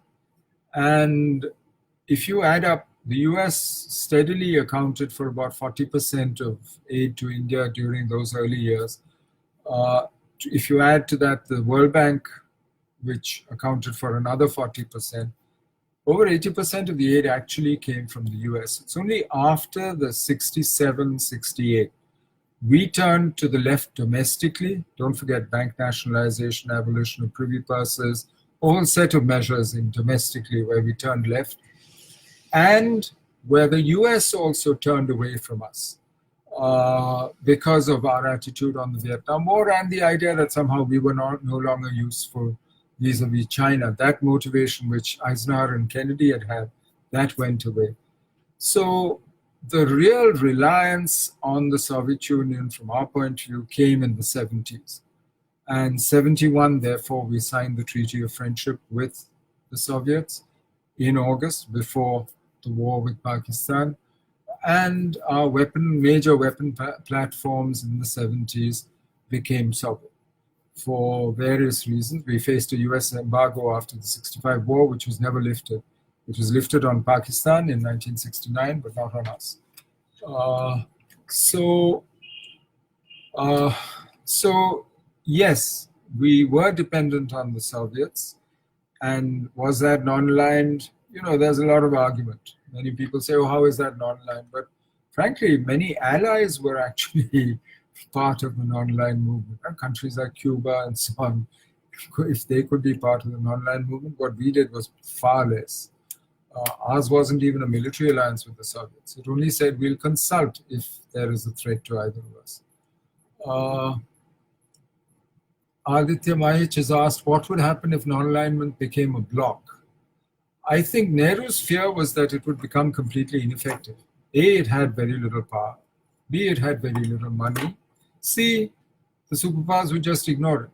And if you add up, the US steadily accounted for about 40% of aid to India during those early years. If you add to that the World Bank, which accounted for another 40%, over 80% of the aid actually came from the US. It's only after the 67, 68, we turned to the left domestically. Don't forget bank nationalization, abolition of privy purses, a whole set of measures in domestically where we turned left, and where the US also turned away from us because of our attitude on the Vietnam War and the idea that somehow we were no longer useful vis-a-vis China. That motivation which Eisenhower and Kennedy had, that went away. So the real reliance on the Soviet Union from our point of view came in the 70s. And 71, therefore, we signed the Treaty of Friendship with the Soviets in August before the war with Pakistan. And our major weapon platforms in the 70s became Soviet. For various reasons, we faced a US embargo after the 65 war, which was never lifted. It was lifted on Pakistan in 1969, but not on us. So yes, we were dependent on the Soviets. And was that non-aligned? There's a lot of argument. Many people say, oh, how is that non-aligned? But frankly, many allies were actually part of the non-aligned movement. Countries like Cuba and so on, if they could be part of the non-aligned movement, what we did was far less. Ours wasn't even a military alliance with the Soviets. It only said we'll consult if there is a threat to either of us. Aditya Mahich has asked, what would happen if non-alignment became a bloc? I think Nehru's fear was that it would become completely ineffective. A, it had very little power. B, it had very little money. C, the superpowers would just ignore it.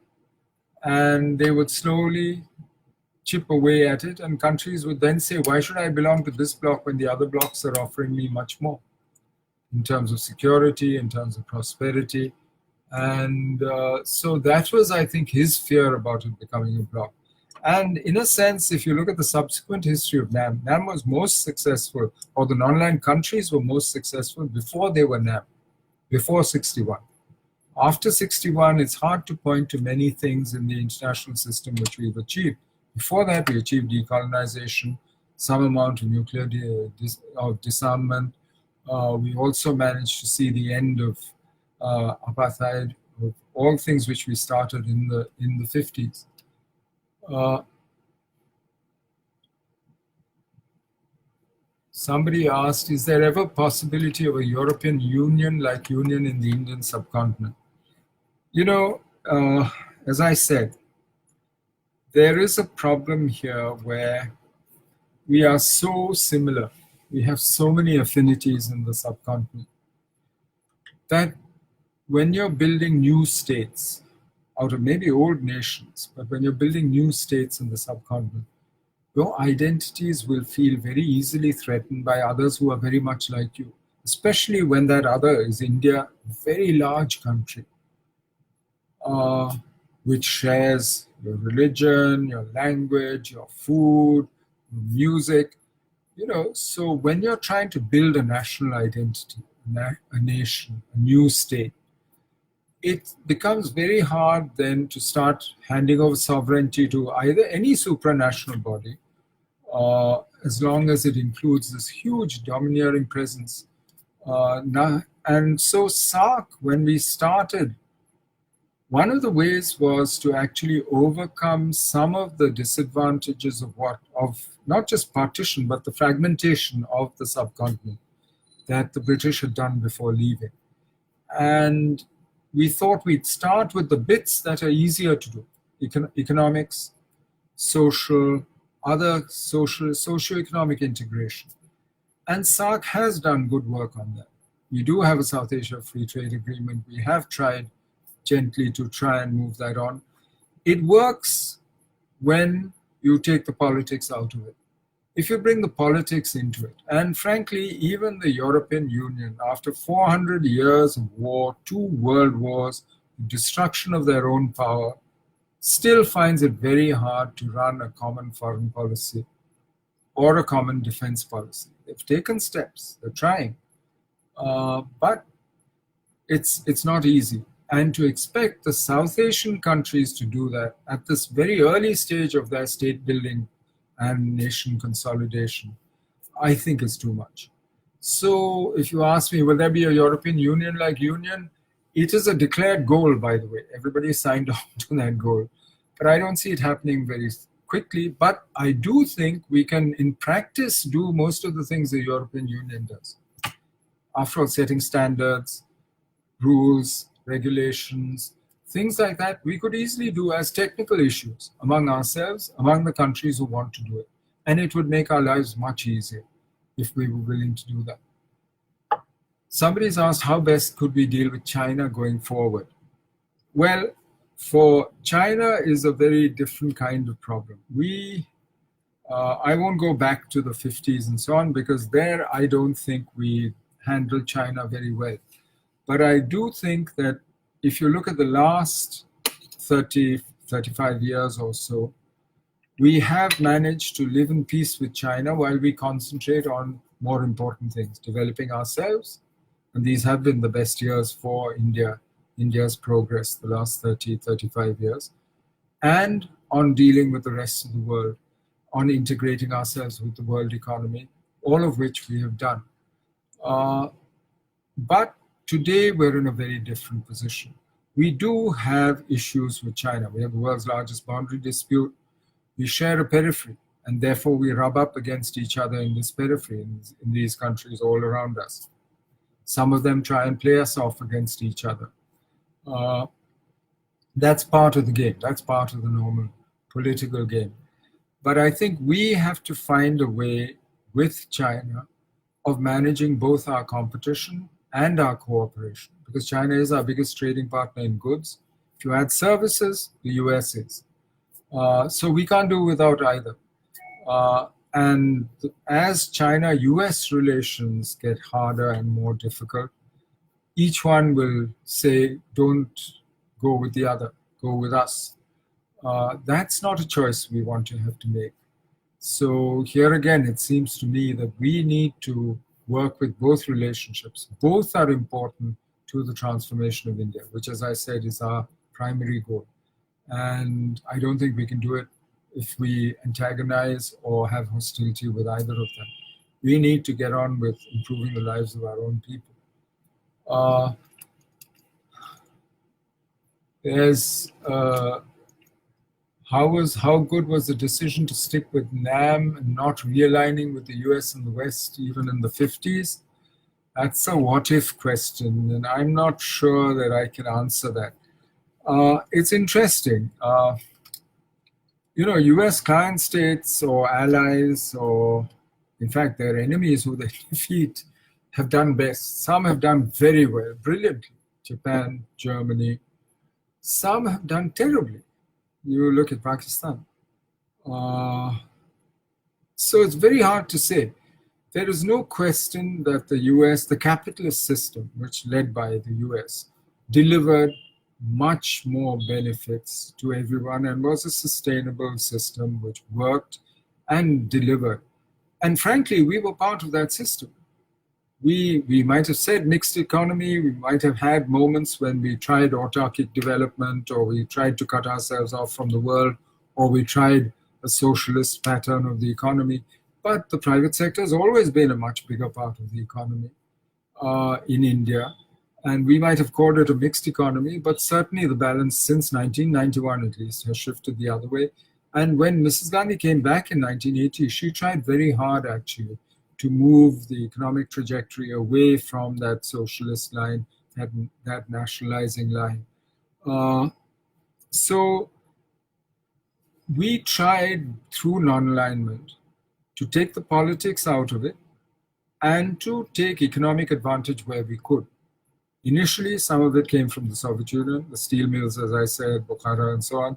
And they would slowly chip away at it, and countries would then say, why should I belong to this bloc when the other blocs are offering me much more in terms of security, in terms of prosperity? And so that was, I think, his fear about it becoming a bloc. And in a sense, if you look at the subsequent history of NAM, NAM was most successful, or the non-aligned countries were most successful before they were NAM, before 61. After 61, it's hard to point to many things in the international system which we've achieved. Before that, we achieved decolonization, some amount of nuclear disarmament. We also managed to see the end of apartheid, of all things which we started in the 50s. Somebody asked, is there ever possibility of a European Union-like union in the Indian subcontinent? As I said, there is a problem here where we are so similar. We have so many affinities in the subcontinent that when you're building new states out of maybe old nations, but when you're building new states in the subcontinent, your identities will feel very easily threatened by others who are very much like you, especially when that other is India, a very large country, which shares your religion, your language, your food, your music. So when you're trying to build a national identity, a nation, a new state, it becomes very hard then to start handing over sovereignty to either any supranational body, as long as it includes this huge domineering presence. And so SAARC, when we started, one of the ways was to actually overcome some of the disadvantages of not just partition, but the fragmentation of the subcontinent that the British had done before leaving. And we thought we'd start with the bits that are easier to do, economics, social, other socioeconomic integration. And SAARC has done good work on that. We do have a South Asia Free Trade Agreement. We have tried gently to try and move that on. It works when you take the politics out of it. If you bring the politics into it, and frankly, even the European Union, after 400 years of war, 2 world wars, destruction of their own power, still finds it very hard to run a common foreign policy or a common defense policy. They've taken steps, they're trying, but it's not easy. And to expect the South Asian countries to do that at this very early stage of their state building and nation consolidation, I think is too much. So if you ask me, will there be a European Union-like union? It is a declared goal, by the way. Everybody signed on to that goal. But I don't see it happening very quickly. But I do think we can, in practice, do most of the things the European Union does. After all, setting standards, rules, regulations, things like that, we could easily do as technical issues among ourselves, among the countries who want to do it. And it would make our lives much easier if we were willing to do that. Somebody's asked how best could we deal with China going forward? Well, for China is a very different kind of problem. I won't go back to the 50s and so on, because there I don't think we handled China very well. But I do think that if you look at the last 30, 35 years or so, we have managed to live in peace with China while we concentrate on more important things, developing ourselves. And these have been the best years for India's progress, the last 30, 35 years, and on dealing with the rest of the world, on integrating ourselves with the world economy, all of which we have done. But today, we're in a very different position. We do have issues with China. We have the world's largest boundary dispute. We share a periphery, and therefore we rub up against each other in this periphery, in these countries all around us. Some of them try and play us off against each other. That's part of the game. That's part of the normal political game. But I think we have to find a way with China of managing both our competition and our cooperation, because China is our biggest trading partner in goods. If you add services, the US is. So we can't do without either. And as China-US relations get harder and more difficult, each one will say, don't go with the other, go with us. That's not a choice we want to have to make. So here again, it seems to me that we need to work with both relationships. Both are important to the transformation of India, which, as I said, is our primary goal. And I don't think we can do it if we antagonize or have hostility with either of them. We need to get on with improving the lives of our own people. How good was the decision to stick with NAM and not realigning with the US and the West even in the 50s? That's a what-if question, and I'm not sure that I can answer that. It's interesting. US client states or allies, or in fact their enemies who they defeat, have done best. Some have done very well, brilliantly. Japan, Germany. Some have done terribly. You look at Pakistan. So it's very hard to say. There is no question that the US, the capitalist system, which led by the US, delivered much more benefits to everyone and was a sustainable system which worked and delivered. And frankly, we were part of that system. We might have said mixed economy, we might have had moments when we tried autarkic development, or we tried to cut ourselves off from the world, or we tried a socialist pattern of the economy. But the private sector has always been a much bigger part of the economy in India. And we might have called it a mixed economy, but certainly the balance since 1991 at least has shifted the other way. And when Mrs. Gandhi came back in 1980, she tried very hard actually to move the economic trajectory away from that socialist line, that nationalizing line. So we tried through non-alignment to take the politics out of it and to take economic advantage where we could. Initially, some of it came from the Soviet Union, the steel mills, as I said, Bukhara and so on.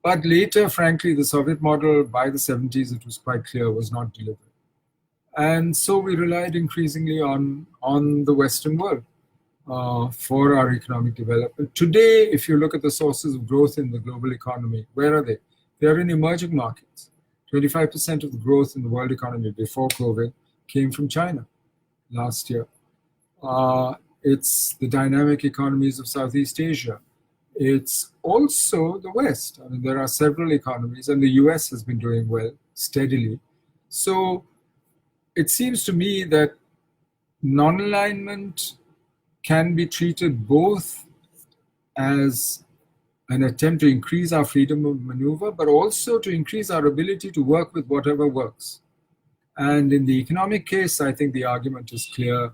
But later, frankly, the Soviet model by the 70s, it was quite clear, was not delivered. And so we relied increasingly on the Western world for our economic development. Today, if you look at the sources of growth in the global economy, where are they? They are in emerging markets. 25% of the growth in the world economy before COVID came from China last year. It's the dynamic economies of Southeast Asia. It's also the West. I mean, there are several economies, and the US has been doing well steadily. So it seems to me that non-alignment can be treated both as an attempt to increase our freedom of maneuver, but also to increase our ability to work with whatever works. And in the economic case, I think the argument is clear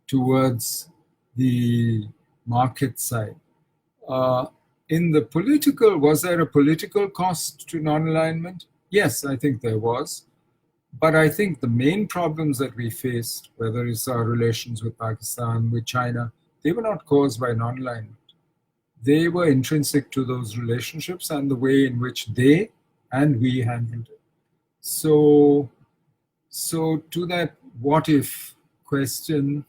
towards the market side. In the political, was there a political cost to non-alignment? Yes, I think there was. But I think the main problems that we faced, whether it's our relations with Pakistan, with China, they were not caused by non-alignment. They were intrinsic to those relationships and the way in which they and we handled it. So to that what if question,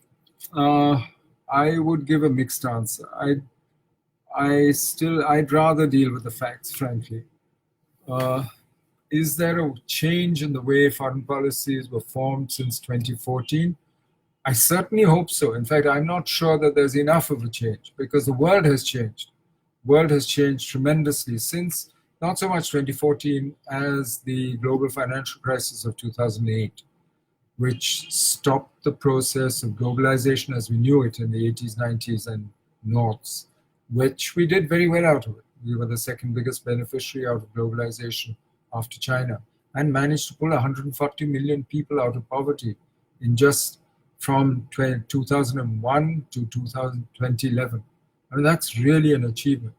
I would give a mixed answer. I'd rather deal with the facts, frankly. Is there a change in the way foreign policies were formed since 2014? I certainly hope so. In fact, I'm not sure that there's enough of a change because the world has changed. The world has changed tremendously since not so much 2014 as the global financial crisis of 2008, which stopped the process of globalization as we knew it in the 80s, 90s, and noughts, which we did very well out of it. We were the second biggest beneficiary out of globalization after China, and managed to pull 140 million people out of poverty in just from 2001 to 2011. I mean, that's really an achievement.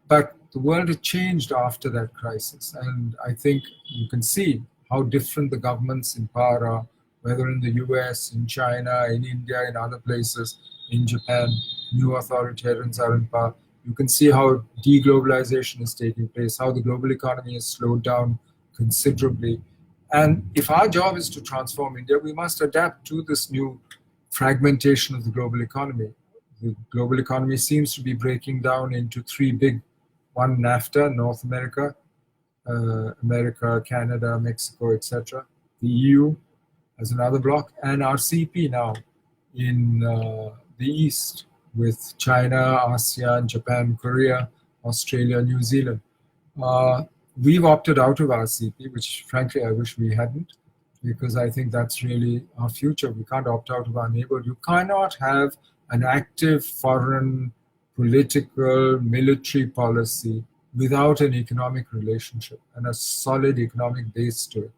But the world has changed after that crisis, and I think you can see how different the governments in power are, whether in the US, in China, in India, in other places, in Japan, new authoritarians are in power. You can see how deglobalization is taking place, how the global economy has slowed down considerably. And if our job is to transform India, we must adapt to this new fragmentation of the global economy. The global economy seems to be breaking down into three big, one NAFTA, North America, America, Canada, Mexico, etc. The EU as another block, and RCP now in the East, with China, ASEAN, Japan, Korea, Australia, New Zealand. We've opted out of RCP, which frankly I wish we hadn't, because I think that's really our future. We can't opt out of our neighborhood. You cannot have an active foreign political military policy without an economic relationship and a solid economic base to it.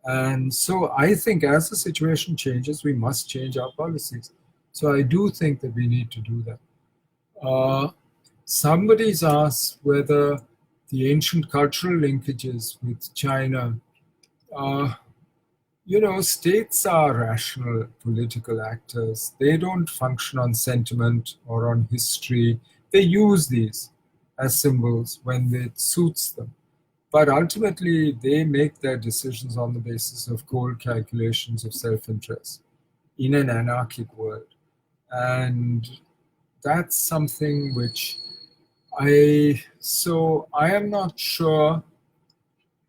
And so I think as the situation changes, we must change our policies. So I do think that we need to do that. Somebody's asked whether the ancient cultural linkages with China, states are rational political actors. They don't function on sentiment or on history. They use these as symbols when it suits them. But ultimately, they make their decisions on the basis of cold calculations of self-interest in an anarchic world. And that's something which I am not sure,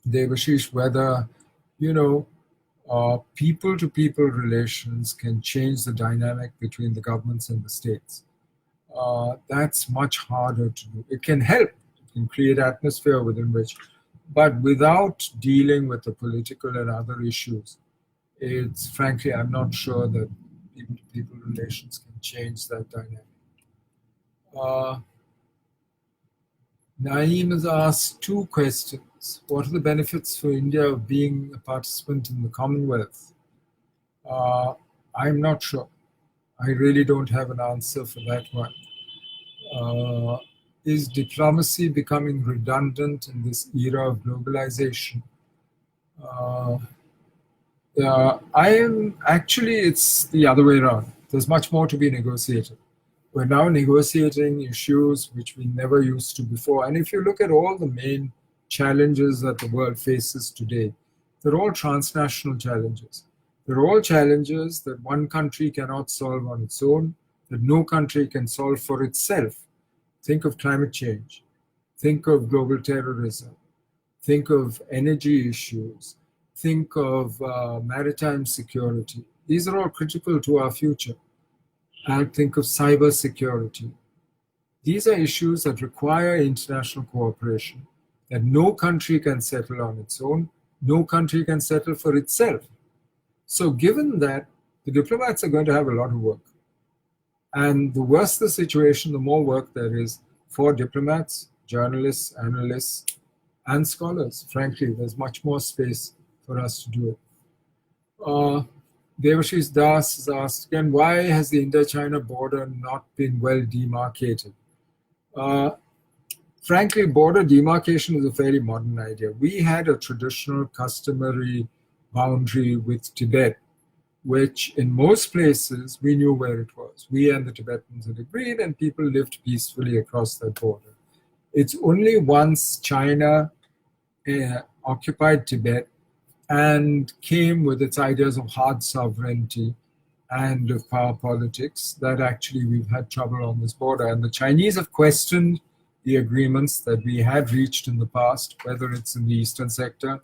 Devashish, whether, people-to-people relations can change the dynamic between the governments and the states. That's much harder to do. It can help. It can create atmosphere within which, but without dealing with the political and other issues, it's frankly, I'm not sure that people-to-people relations can change that dynamic. Naeem has asked two questions. What are the benefits for India of being a participant in the Commonwealth? I'm not sure. I really don't have an answer for that one. Is diplomacy becoming redundant in this era of globalization? It's the other way around. There's much more to be negotiated. We're now negotiating issues which we never used to before. And if you look at all the main challenges that the world faces today, they're all transnational challenges. They're all challenges that one country cannot solve on its own, that no country can solve for itself. Think of climate change. Think of global terrorism. Think of energy issues. Think of maritime security. These are all critical to our future. And think of cyber security. These are issues that require international cooperation that no country can settle on its own. No country can settle for itself. So given that, the diplomats are going to have a lot of work. And the worse the situation, the more work there is for diplomats, journalists, analysts, and scholars. Frankly, there's much more space for us to do it. Devashish Das has asked again, why has the Indo-China border not been well demarcated? Frankly, border demarcation is a fairly modern idea. We had a traditional, customary boundary with Tibet, which in most places we knew where it was. We and the Tibetans had agreed, and people lived peacefully across that border. It's only once China occupied Tibet and came with its ideas of hard sovereignty and of power politics that actually we've had trouble on this border. And the Chinese have questioned the agreements that we had reached in the past, whether it's in the eastern sector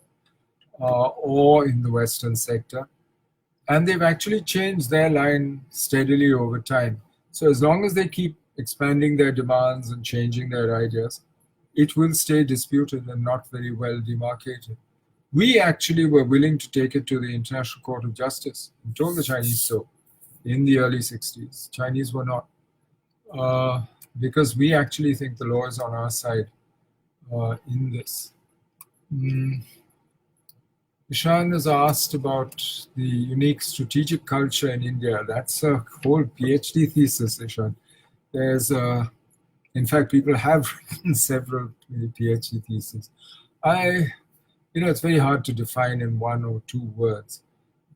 or in the western sector. And they've actually changed their line steadily over time. So as long as they keep expanding their demands and changing their ideas, it will stay disputed and not very well demarcated. We actually were willing to take it to the International Court of Justice and told the Chinese so in the early 60s. Chinese were not, because we actually think the law is on our side in this. Ishan has asked about the unique strategic culture in India. That's a whole PhD thesis, Ishan. There's in fact, people have written several PhD theses. It's very hard to define in one or two words,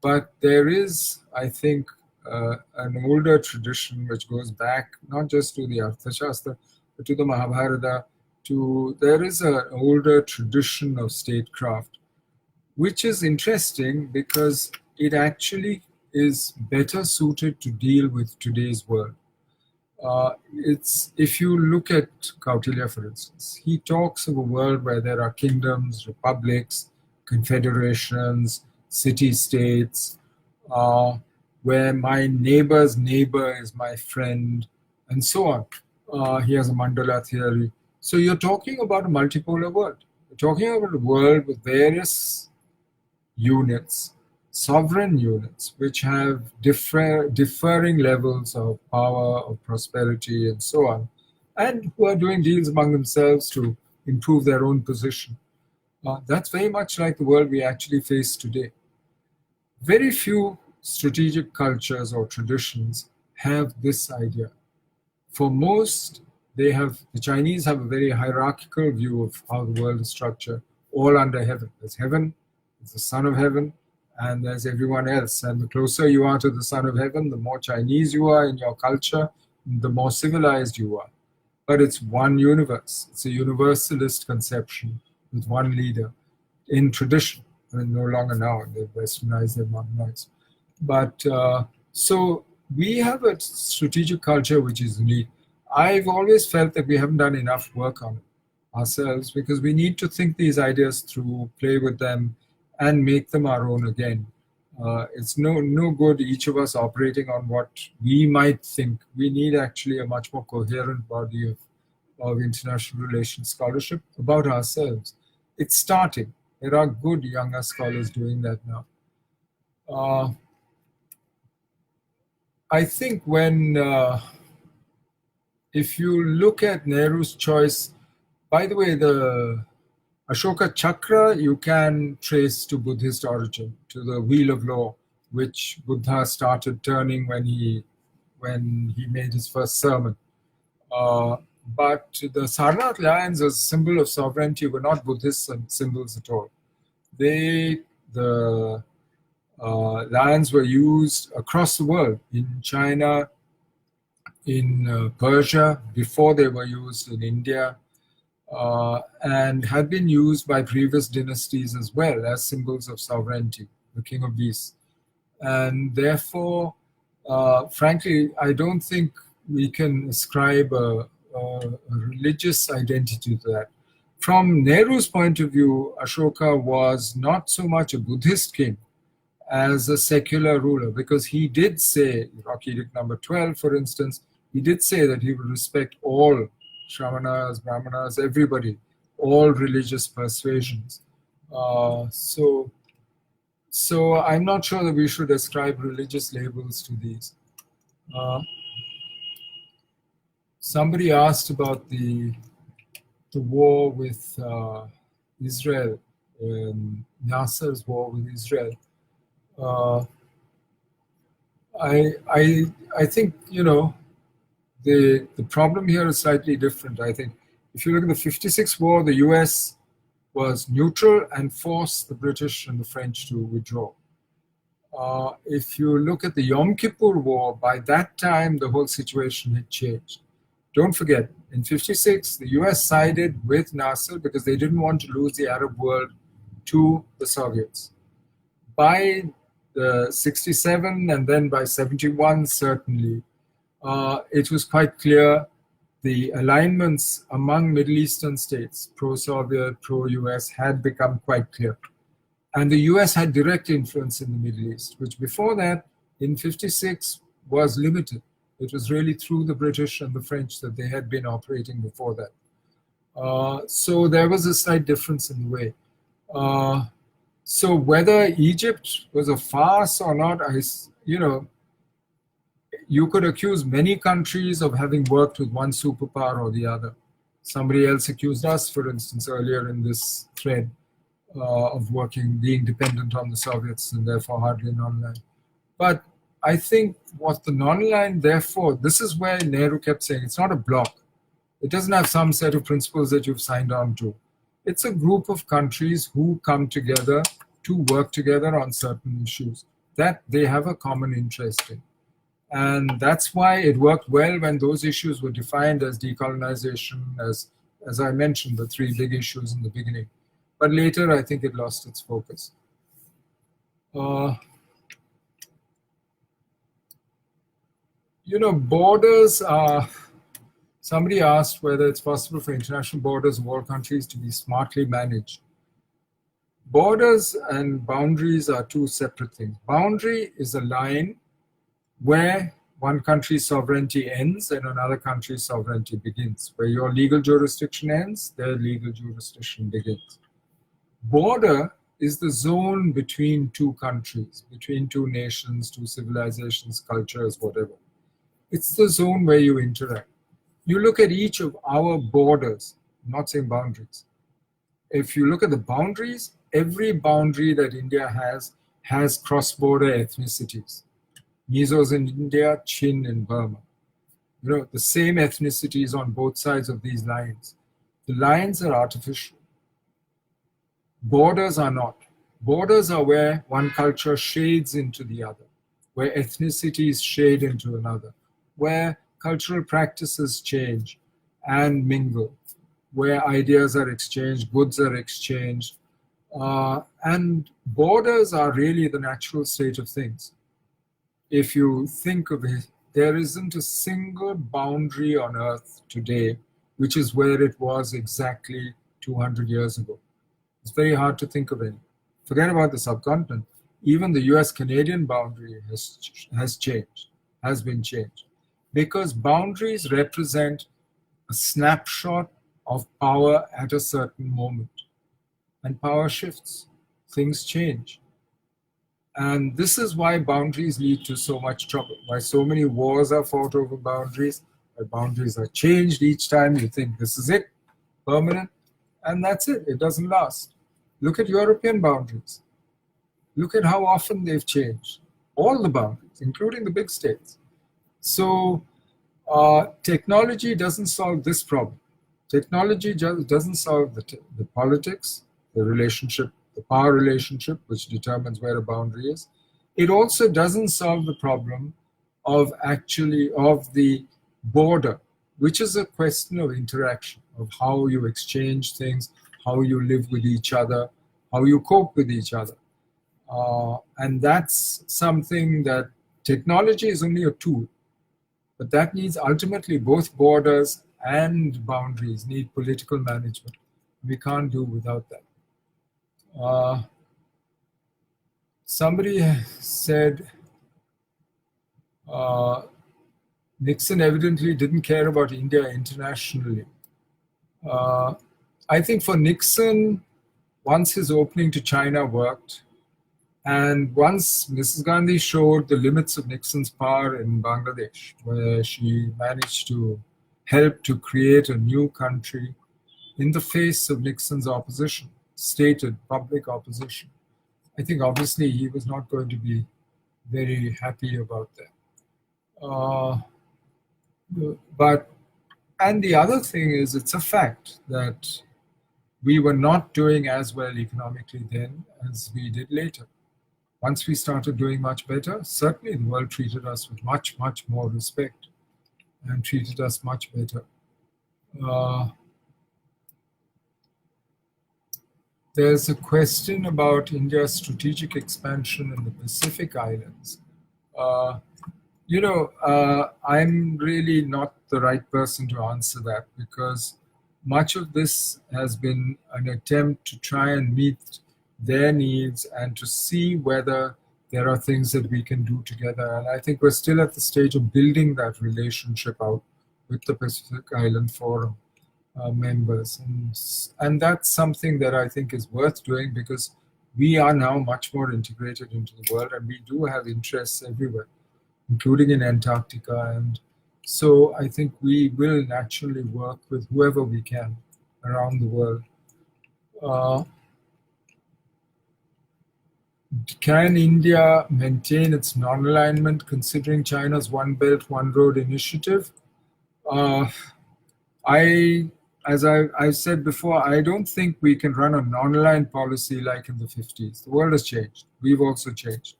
but there is, I think, an older tradition which goes back not just to the Arthashastra, but to the Mahabharata. There is an older tradition of statecraft, which is interesting because it actually is better suited to deal with today's world. If you look at Kautilya, for instance, he talks of a world where there are kingdoms, republics, confederations, city-states, where my neighbor's neighbor is my friend, and so on. He has a mandala theory. So you're talking about a multipolar world. You're talking about a world with various units, sovereign units, which have differing levels of power, of prosperity, and so on, and who are doing deals among themselves to improve their own position. That's very much like the world we actually face today. Very few strategic cultures or traditions have this idea. For most, the Chinese have a very hierarchical view of how the world is structured, all under heaven. There's heaven, there's the son of heaven, and there's everyone else. And the closer you are to the son of heaven, the more Chinese you are in your culture, the more civilized you are. But it's one universe. It's a universalist conception with one leader in tradition. I mean, no longer now. They've westernized, they've modernized. But so we have a strategic culture which is unique. I've always felt that we haven't done enough work on it ourselves because we need to think these ideas through, play with them, and make them our own again. It's no good each of us operating on what we might think. We need actually a much more coherent body of international relations scholarship about ourselves. It's starting. There are good younger scholars doing that now. I think if you look at Nehru's choice, by the way, the Ashoka Chakra you can trace to Buddhist origin, to the wheel of law, which Buddha started turning when he made his first sermon. But the Sarnath lions as a symbol of sovereignty were not Buddhist symbols at all. The Lions were used across the world, in China, in Persia, before they were used in India, and had been used by previous dynasties as well as symbols of sovereignty, the king of beasts. And therefore, frankly, I don't think we can ascribe a religious identity to that. From Nehru's point of view, Ashoka was not so much a Buddhist king as a secular ruler, because he did say, Rocky Edict number 12, for instance, he did say that he would respect all Shramanas, Brahmanas, everybody, all religious persuasions. So I'm not sure that we should ascribe religious labels to these. Somebody asked about the war with Israel, Nasser's war with Israel. I think, the problem here is slightly different. I think if you look at the 56 war, the US was neutral and forced the British and the French to withdraw. If you look at the Yom Kippur War, by that time the whole situation had changed. Don't forget, in 56, the US sided with Nasser because they didn't want to lose the Arab world to the Soviets. By 67 and then by 71, certainly, it was quite clear the alignments among Middle Eastern states, pro-Soviet, pro-US, had become quite clear. And the US had direct influence in the Middle East, which before that, in 56, was limited. It was really through the British and the French that they had been operating before that. So there was a slight difference in the way. So whether Egypt was a farce or not, you could accuse many countries of having worked with one superpower or the other. Somebody else accused us, for instance, earlier in this thread, of being dependent on the Soviets and therefore hardly non-aligned. But I think what the non-aligned, therefore, this is where Nehru kept saying, it's not a bloc. It doesn't have some set of principles that you've signed on to. It's a group of countries who come together to work together on certain issues that they have a common interest in. And that's why it worked well when those issues were defined as decolonization, as I mentioned, the three big issues in the beginning. But later, I think it lost its focus. Borders are, somebody asked whether it's possible for international borders of all countries to be smartly managed. Borders and boundaries are two separate things. Boundary is a line where one country's sovereignty ends and another country's sovereignty begins. Where your legal jurisdiction ends, their legal jurisdiction begins. Border is the zone between two countries, between two nations, two civilizations, cultures, whatever. It's the zone where you interact. You look at each of our borders, I'm not saying boundaries. If you look at the boundaries, every boundary that India has cross-border ethnicities. Mizos in India, Chin in Burma. The same ethnicities on both sides of these lines. The lines are artificial. Borders are not. Borders are where one culture shades into the other, where ethnicities shade into another, where cultural practices change and mingle, where ideas are exchanged, goods are exchanged. And borders are really the natural state of things. If you think of it, there isn't a single boundary on Earth today which is where it was exactly 200 years ago. It's very hard to think of any. Forget about the subcontinent. Even the US-Canadian boundary has changed, has been changed. Because boundaries represent a snapshot of power at a certain moment. And power shifts, things change. And this is why boundaries lead to so much trouble, why so many wars are fought over boundaries, why boundaries are changed each time. You think this is it, permanent, and that's it, it doesn't last. Look at European boundaries. Look at how often they've changed, all the boundaries, including the big states. So technology doesn't solve this problem. Technology just doesn't solve the politics, the relationship, the power relationship, which determines where a boundary is. It also doesn't solve the problem of the border, which is a question of interaction, of how you exchange things, how you live with each other, how you cope with each other. And that's something that technology is only a tool, but that needs ultimately both borders and boundaries need political management. We can't do without that. Somebody said Nixon evidently didn't care about India internationally. I think for Nixon, once his opening to China worked, and once Mrs. Gandhi showed the limits of Nixon's power in Bangladesh, where she managed to help to create a new country in the face of Nixon's opposition, stated public opposition, I think obviously he was not going to be very happy about that. And the other thing is, it's a fact that we were not doing as well economically then as we did later. Once we started doing much better, certainly the world treated us with much, much more respect and treated us much better. There's a question about India's strategic expansion in the Pacific Islands. I'm really not the right person to answer that, because much of this has been an attempt to try and meet their needs and to see whether there are things that we can do together. And I think we're still at the stage of building that relationship out with the Pacific Island Forum members. And that's something that I think is worth doing, because we are now much more integrated into the world and we do have interests everywhere, including in Antarctica. And so I think we will naturally work with whoever we can around the world. Can India maintain its non-alignment considering China's One Belt, One Road initiative? As I've said before, I don't think we can run a non-aligned policy like in the 50s. The world has changed. We've also changed.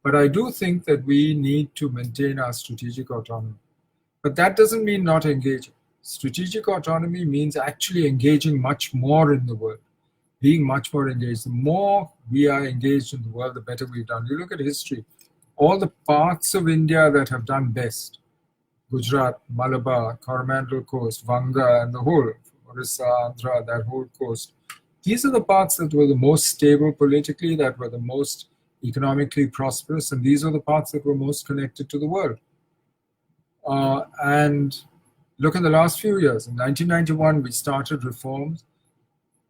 But I do think that we need to maintain our strategic autonomy. But that doesn't mean not engaging. Strategic autonomy means actually engaging much more in the world, being much more engaged. The more we are engaged in the world, the better we've done. You look at history, all the parts of India that have done best, Gujarat, Malabar, Coromandel Coast, Vanga, and the whole, Orissa, Andhra, that whole coast. These are the parts that were the most stable politically, that were the most economically prosperous, and these are the parts that were most connected to the world. And look at the last few years. In 1991, we started reforms.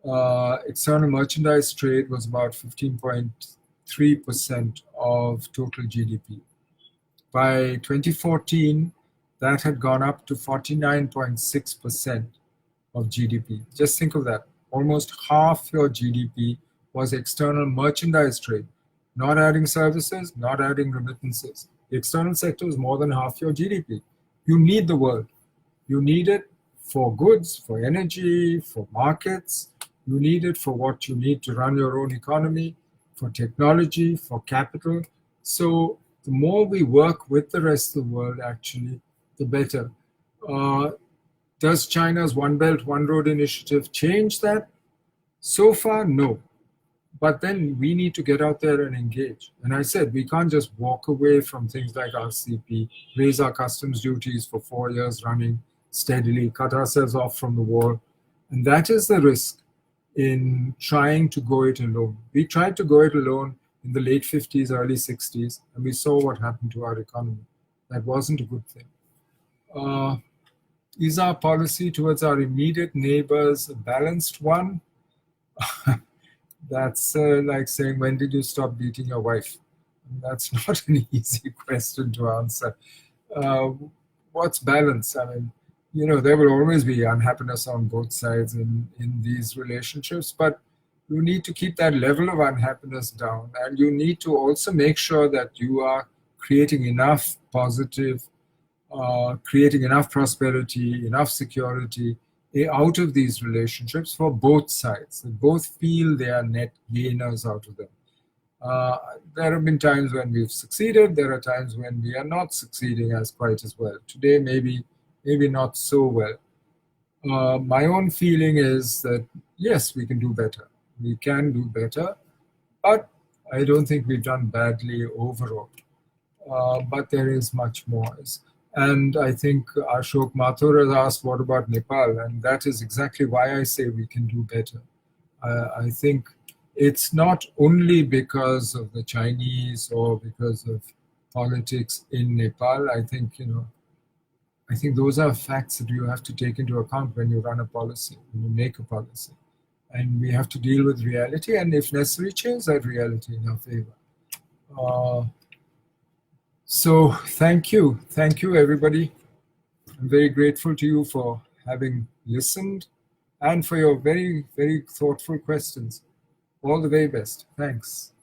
External merchandise trade was about 15.3% of total GDP. By 2014, that had gone up to 49.6% of GDP. Just think of that. Almost half your GDP was external merchandise trade, not adding services, not adding remittances. The external sector is more than half your GDP. You need the world. You need it for goods, for energy, for markets. You need it for what you need to run your own economy, for technology, for capital. So the more we work with the rest of the world, actually, the better. Does China's One Belt, One Road initiative change that? So far, no. But then we need to get out there and engage. And I said, we can't just walk away from things like RCP, raise our customs duties for 4 years running steadily, cut ourselves off from the wall. And that is the risk in trying to go it alone. We tried to go it alone in the late 50s, early 60s, and we saw what happened to our economy. That wasn't a good thing. Is our policy towards our immediate neighbors a balanced one? That's like saying, when did you stop beating your wife? That's not an easy question to answer. What's balance? I mean, there will always be unhappiness on both sides in these relationships, but you need to keep that level of unhappiness down. And you need to also make sure that you are creating enough positive, creating enough prosperity, enough security out of these relationships for both sides. That both feel they are net gainers out of them. There have been times when we've succeeded. There are times when we are not succeeding as quite as well. Today, maybe not so well. My own feeling is that, yes, we can do better. We can do better, but I don't think we've done badly overall. But there is much more. And I think Ashok Mathur has asked, what about Nepal? And that is exactly why I say we can do better. I think it's not only because of the Chinese or because of politics in Nepal. I think those are facts that you have to take into account when you run a policy, when you make a policy. And we have to deal with reality, and if necessary, change that reality in our favor. So thank you, everybody. I'm very grateful to you for having listened and for your very, very thoughtful questions. All the very best. Thanks.